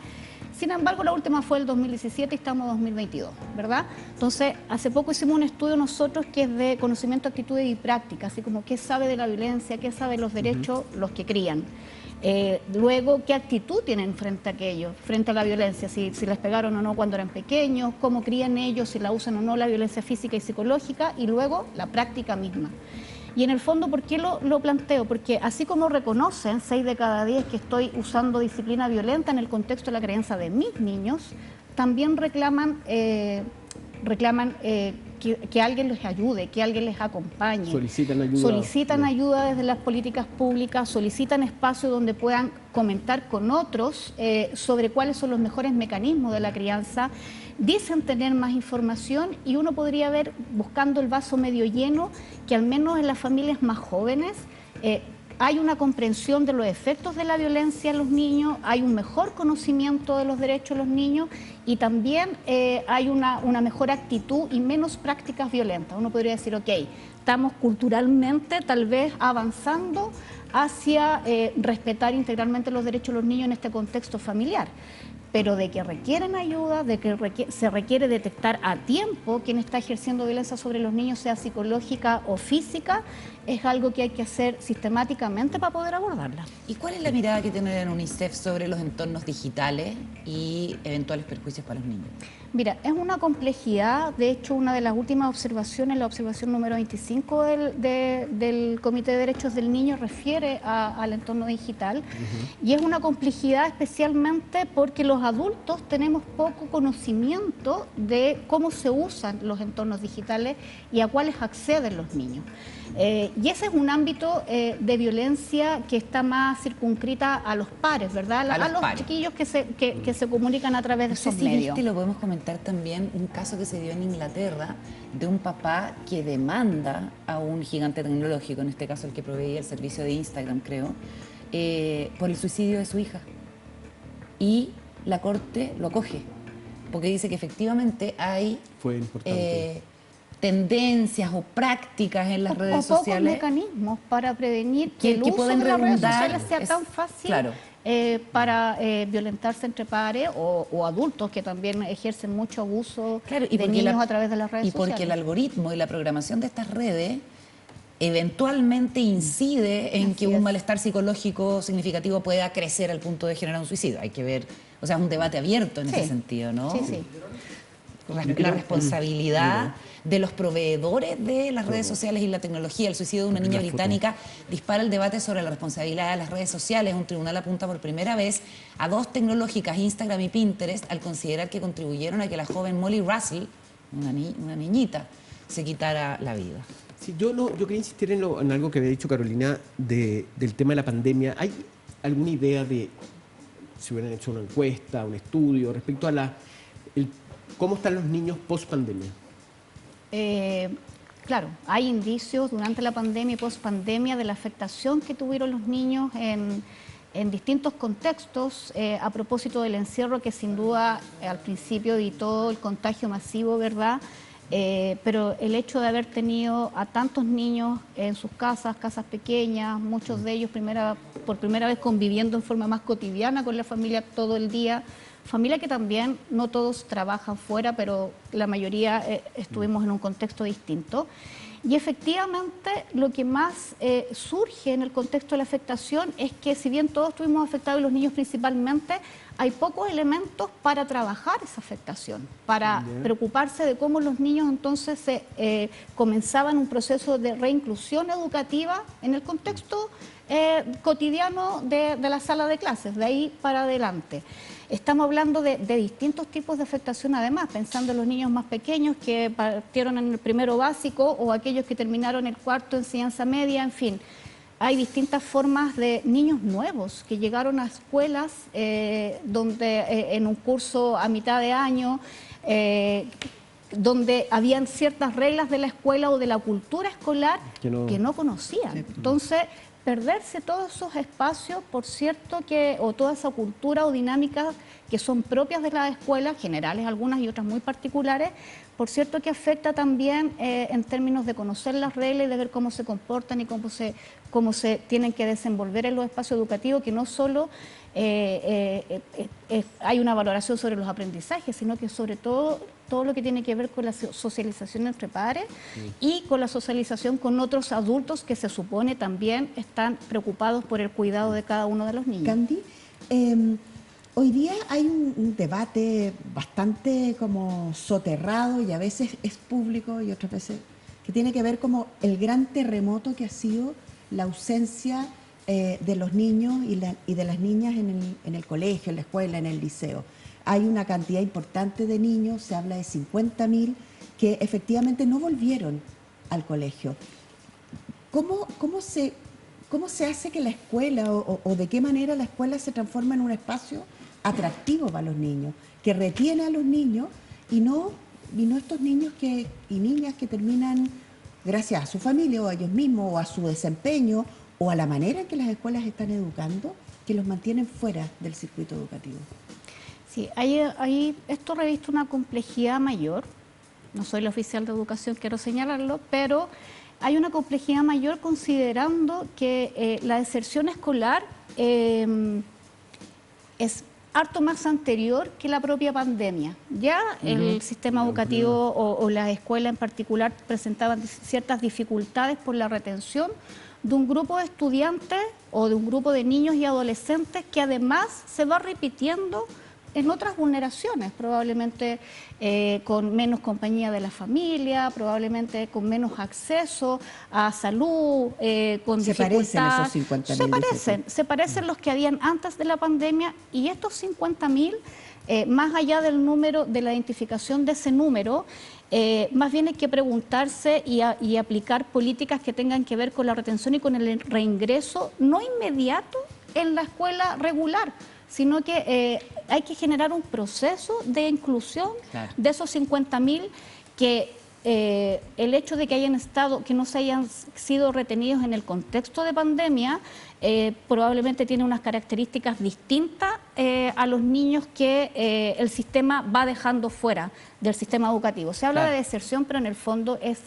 Sin embargo, la última fue el 2017 y estamos en 2022, ¿verdad? Entonces, hace poco hicimos un estudio nosotros que es de conocimiento, actitudes y prácticas, así como qué sabe de la violencia, qué sabe de los derechos los que crían. Luego, ¿qué actitud tienen frente a aquello, frente a la violencia? Si les pegaron o no cuando eran pequeños, cómo crían ellos, si la usan o no, la violencia física y psicológica, y luego la práctica misma. Y en el fondo, ¿por qué lo planteo? Porque así como reconocen 6 de cada 10 que estoy usando disciplina violenta en el contexto de la crianza de mis niños, también reclaman que alguien les ayude, que alguien les acompañe. Solicitan ayuda desde las políticas públicas, solicitan espacios donde puedan comentar con otros sobre cuáles son los mejores mecanismos de la crianza. Dicen tener más información y uno podría ver, buscando el vaso medio lleno, que al menos en las familias más jóvenes hay una comprensión de los efectos de la violencia en los niños, hay un mejor conocimiento de los derechos de los niños y también hay una mejor actitud y menos prácticas violentas. Uno podría decir, ok, estamos culturalmente tal vez avanzando hacia respetar integralmente los derechos de los niños en este contexto familiar. Pero de que requieren ayuda, de que se requiere detectar a tiempo quien está ejerciendo violencia sobre los niños, sea psicológica o física, es algo que hay que hacer sistemáticamente para poder abordarla. ¿Y cuál es la mirada que tiene la UNICEF sobre los entornos digitales y eventuales perjuicios para los niños? Mira, es una complejidad. De hecho, una de las últimas observaciones, la observación número 25 del Comité de Derechos del Niño, refiere al entorno digital. Y es una complejidad especialmente porque los adultos tenemos poco conocimiento de cómo se usan los entornos digitales y a cuáles acceden los niños. Y ese es un ámbito de violencia que está más circunscrita a los pares, ¿verdad? A los chiquillos que se comunican a través de esos medios. Lo podemos comentar también, un caso que se dio en Inglaterra de un papá que demanda a un gigante tecnológico, en este caso el que proveía el servicio de Instagram, creo, por el suicidio de su hija. Y la corte lo acoge, porque dice que efectivamente hay tendencias o prácticas en las redes sociales. O pocos mecanismos para prevenir que el uso de las redes sociales sea tan fácil para violentarse entre pares o adultos que también ejercen mucho abuso de niños a través de las redes sociales. Y porque el algoritmo y la programación de estas redes eventualmente incide en que un malestar psicológico significativo pueda crecer al punto de generar un suicidio. Hay que ver, o sea, es un debate abierto en ese sentido, ¿no? Sí. La responsabilidad de los proveedores de las redes sociales y la tecnología. El suicidio de una niña británica dispara el debate sobre la responsabilidad de las redes sociales. Un tribunal apunta por primera vez a dos tecnológicas, Instagram y Pinterest, al considerar que contribuyeron a que la joven Molly Russell, una niñita, se quitara la vida. Sí, yo quería insistir en algo que había dicho Carolina del tema de la pandemia. ¿Hay alguna idea de si hubieran hecho una encuesta, un estudio respecto a cómo están los niños post pandemia? Claro, hay indicios durante la pandemia y post pandemia de la afectación que tuvieron los niños en distintos contextos a propósito del encierro, que sin duda al principio evitó el contagio masivo, ¿verdad? Pero el hecho de haber tenido a tantos niños en sus casas pequeñas, muchos de ellos por primera vez conviviendo en forma más cotidiana con la familia todo el día, familia que también no todos trabajan fuera, pero la mayoría estuvimos en un contexto distinto. Y efectivamente lo que más surge en el contexto de la afectación es que si bien todos estuvimos afectados, los niños principalmente, hay pocos elementos para trabajar esa afectación, para preocuparse de cómo los niños entonces comenzaban un proceso de reinclusión educativa en el contexto cotidiano de la sala de clases, de ahí para adelante. Estamos hablando de distintos tipos de afectación, además, pensando en los niños más pequeños que partieron en el primero básico o aquellos que terminaron el cuarto enseñanza media, en fin. Hay distintas formas de niños nuevos que llegaron a escuelas donde en un curso a mitad de año, donde habían ciertas reglas de la escuela o de la cultura escolar que no conocían. Entonces, perderse todos esos espacios, por cierto, o toda esa cultura o dinámica que son propias de las escuelas, generales algunas y otras muy particulares, por cierto que afecta también en términos de conocer las reglas y de ver cómo se comportan y cómo se tienen que desenvolver en los espacios educativos, que no solo hay una valoración sobre los aprendizajes, sino que sobre todo lo que tiene que ver con la socialización entre pares y con la socialización con otros adultos que se supone también están preocupados por el cuidado de cada uno de los niños. Candy, hoy día hay un debate bastante como soterrado y a veces es público y otras veces que tiene que ver como el gran terremoto que ha sido la ausencia de los niños y de las niñas en el colegio, en la escuela, en el liceo. Hay una cantidad importante de niños, se habla de 50.000, que efectivamente no volvieron al colegio. ¿Cómo se hace que la escuela o de qué manera la escuela se transforma en un espacio atractivo para los niños, que retiene a los niños y no estos niños y niñas que terminan, gracias a su familia o a ellos mismos o a su desempeño o a la manera en que las escuelas están educando, que los mantienen fuera del circuito educativo? Sí, esto reviste una complejidad mayor. No soy la oficial de educación, quiero señalarlo, pero hay una complejidad mayor considerando que la deserción escolar es harto más anterior que la propia pandemia. Ya el sistema educativo o la escuela en particular presentaban ciertas dificultades por la retención de un grupo de estudiantes o de un grupo de niños y adolescentes que además se va repitiendo en otras vulneraciones, probablemente con menos compañía de la familia, probablemente con menos acceso a salud, con Se dificultad. parecen esos 50.000. Se parecen los que habían antes de la pandemia, y estos 50.000, más allá del número, de la identificación de ese número, más bien hay que preguntarse y aplicar políticas que tengan que ver con la retención y con el reingreso, no inmediato en la escuela regular, sino que hay que generar un proceso de inclusión de esos 50.000 que el hecho de que hayan estado, que no se hayan sido retenidos en el contexto de pandemia, probablemente tiene unas características distintas a los niños que el sistema va dejando fuera del sistema educativo. Se habla de deserción, pero en el fondo es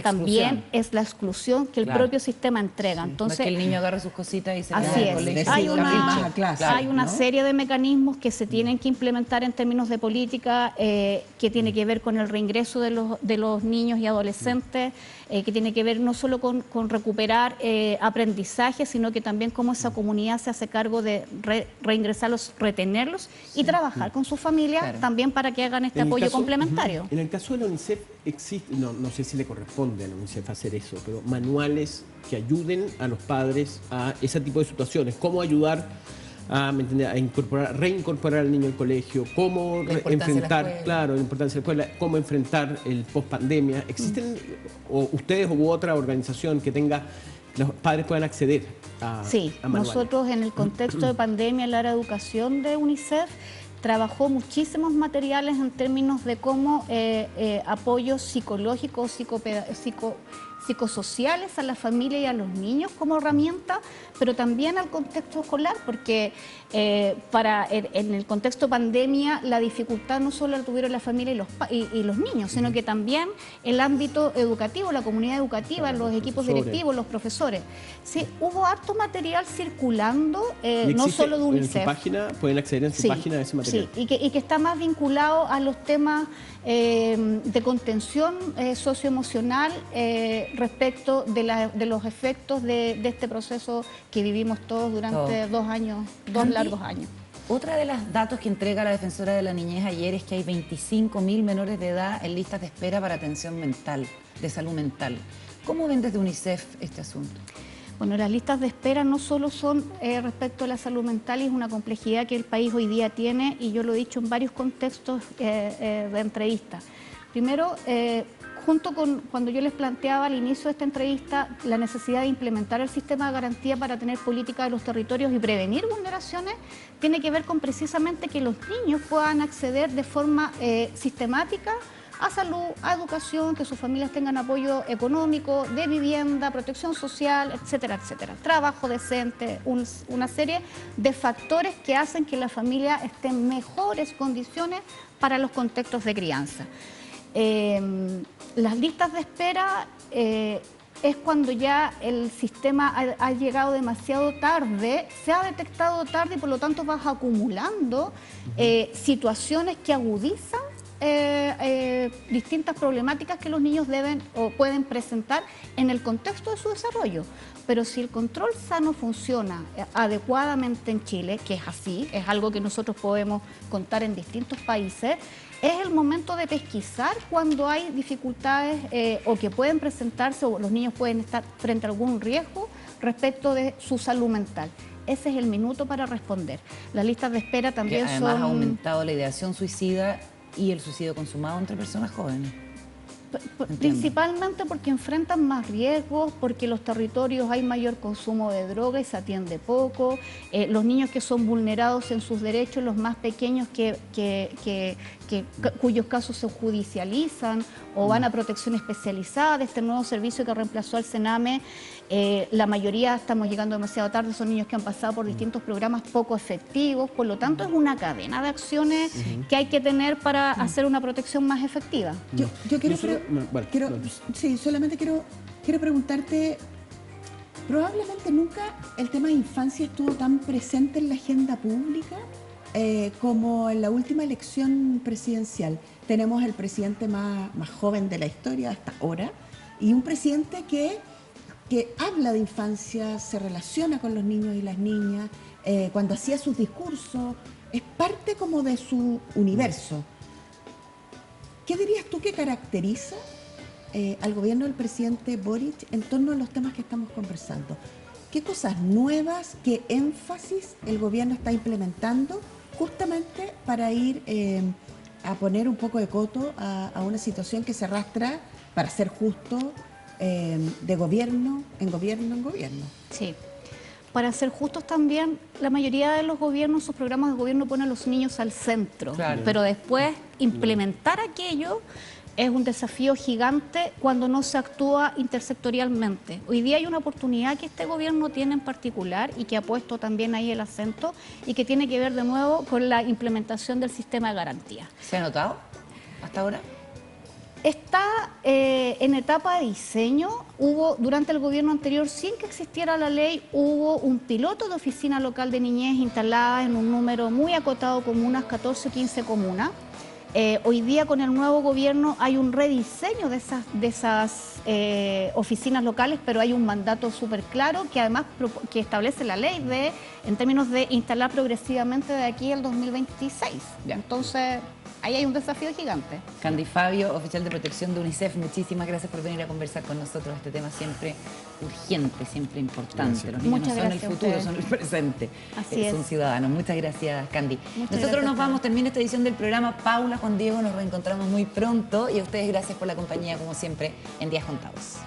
también es la exclusión que el propio sistema entrega. Entonces, no es que el niño agarre sus cositas y se así vaya al es. colegio. Hay una serie de mecanismos que se tienen que implementar en términos de política, que tiene que ver con el reingreso de los niños y adolescentes, que tiene que ver no solo con recuperar aprendizaje, sino que también cómo esa comunidad se hace cargo de reingresarlos, retenerlos y trabajar con su familia también para que hagan este apoyo complementario. En el caso de la UNICEF existe, no sé si le corresponde a la UNICEF hacer eso, pero manuales que ayuden a los padres a ese tipo de situaciones, cómo ayudar a reincorporar al niño al colegio, cómo enfrentar, la importancia de la escuela, cómo enfrentar el post-pandemia. ¿Existen o ustedes u otra organización que tenga, los padres puedan acceder a manuales? Nosotros en el contexto de pandemia, el área de educación de UNICEF trabajó muchísimos materiales en términos de cómo apoyos psicológicos, psicosociales a la familia y a los niños como herramienta, pero también al contexto escolar, porque en el contexto pandemia la dificultad no solo la tuvieron la familia y los niños, sino que también el ámbito educativo, la comunidad educativa, los equipos directivos, los profesores. Sí, hubo harto material circulando, no solo de UNICEF. En su página, pueden acceder en su página a ese material. Sí, y que está más vinculado a los temas de contención socioemocional respecto de los efectos de este proceso que vivimos todos durante 2 años, 2 largos años. Otra de los datos que entrega la Defensora de la Niñez ayer es que hay 25.000 menores de edad en listas de espera para atención mental, de salud mental. ¿Cómo ven desde UNICEF este asunto? Bueno, las listas de espera no solo son respecto a la salud mental, y es una complejidad que el país hoy día tiene, y yo lo he dicho en varios contextos de entrevistas. Primero, junto con cuando yo les planteaba al inicio de esta entrevista la necesidad de implementar el sistema de garantía para tener política de los territorios y prevenir vulneraciones, tiene que ver con precisamente que los niños puedan acceder de forma sistemática a salud, a educación, que sus familias tengan apoyo económico, de vivienda, protección social, etcétera, etcétera. Trabajo decente, una serie de factores que hacen que la familia esté en mejores condiciones para los contextos de crianza. Las listas de espera es cuando ya el sistema ha llegado demasiado tarde, se ha detectado tarde y por lo tanto vas acumulando situaciones que agudizan distintas problemáticas que los niños deben o pueden presentar en el contexto de su desarrollo. Pero si el control sano funciona adecuadamente en Chile, que es así, es algo que nosotros podemos contar en distintos países, es el momento de pesquisar cuando hay dificultades o que pueden presentarse o los niños pueden estar frente a algún riesgo respecto de su salud mental. Ese es el minuto para responder. Las listas de espera también que además ha aumentado la ideación suicida y el suicidio consumado entre personas jóvenes. Principalmente porque enfrentan más riesgos, porque en los territorios hay mayor consumo de droga y se atiende poco, los niños que son vulnerados en sus derechos, los más pequeños cuyos casos se judicializan o van a protección especializada de este nuevo servicio que reemplazó al Sename. La mayoría, estamos llegando demasiado tarde, son niños que han pasado por distintos programas poco efectivos, por lo tanto es una cadena de acciones que hay que tener para hacer una protección más efectiva. Solamente quiero quiero preguntarte, probablemente nunca el tema de infancia estuvo tan presente en la agenda pública como en la última elección presidencial. Tenemos el presidente más joven de la historia hasta ahora y un presidente que habla de infancia, se relaciona con los niños y las niñas, cuando hacía sus discursos, es parte como de su universo. ¿Qué dirías tú que caracteriza al gobierno del presidente Boric en torno a los temas que estamos conversando? ¿Qué cosas nuevas, qué énfasis el gobierno está implementando justamente para ir a poner un poco de coto a una situación que se arrastra, para ser justo, de gobierno en gobierno en gobierno? Sí. Para ser justos también, la mayoría de los gobiernos, sus programas de gobierno ponen a los niños al centro, claro. Pero después implementar aquello es un desafío gigante cuando no se actúa intersectorialmente. Hoy día hay una oportunidad que este gobierno tiene en particular y que ha puesto también ahí el acento y que tiene que ver de nuevo con la implementación del sistema de garantía. ¿Se ha notado hasta ahora? Está en etapa de diseño. Hubo, durante el gobierno anterior, sin que existiera la ley, hubo un piloto de oficina local de niñez instalada en un número muy acotado de comunas, 14 o 15 comunas. Hoy día con el nuevo gobierno hay un rediseño de esas oficinas locales, pero hay un mandato súper claro que además que establece la ley en términos de instalar progresivamente de aquí al 2026. Ya. Entonces, ahí hay un desafío gigante. Candy Fabio, oficial de protección de UNICEF, muchísimas gracias por venir a conversar con nosotros. Este tema siempre urgente, siempre importante. Gracias. Los niños Muchas no son el futuro, son el presente. Así es. Son ciudadanos. Muchas gracias, Candy. Muchas Nosotros nos gracias. vamos, termina esta edición del programa. Paula, Juan Diego, nos reencontramos muy pronto. Y a ustedes gracias por la compañía, como siempre, en Días Contados.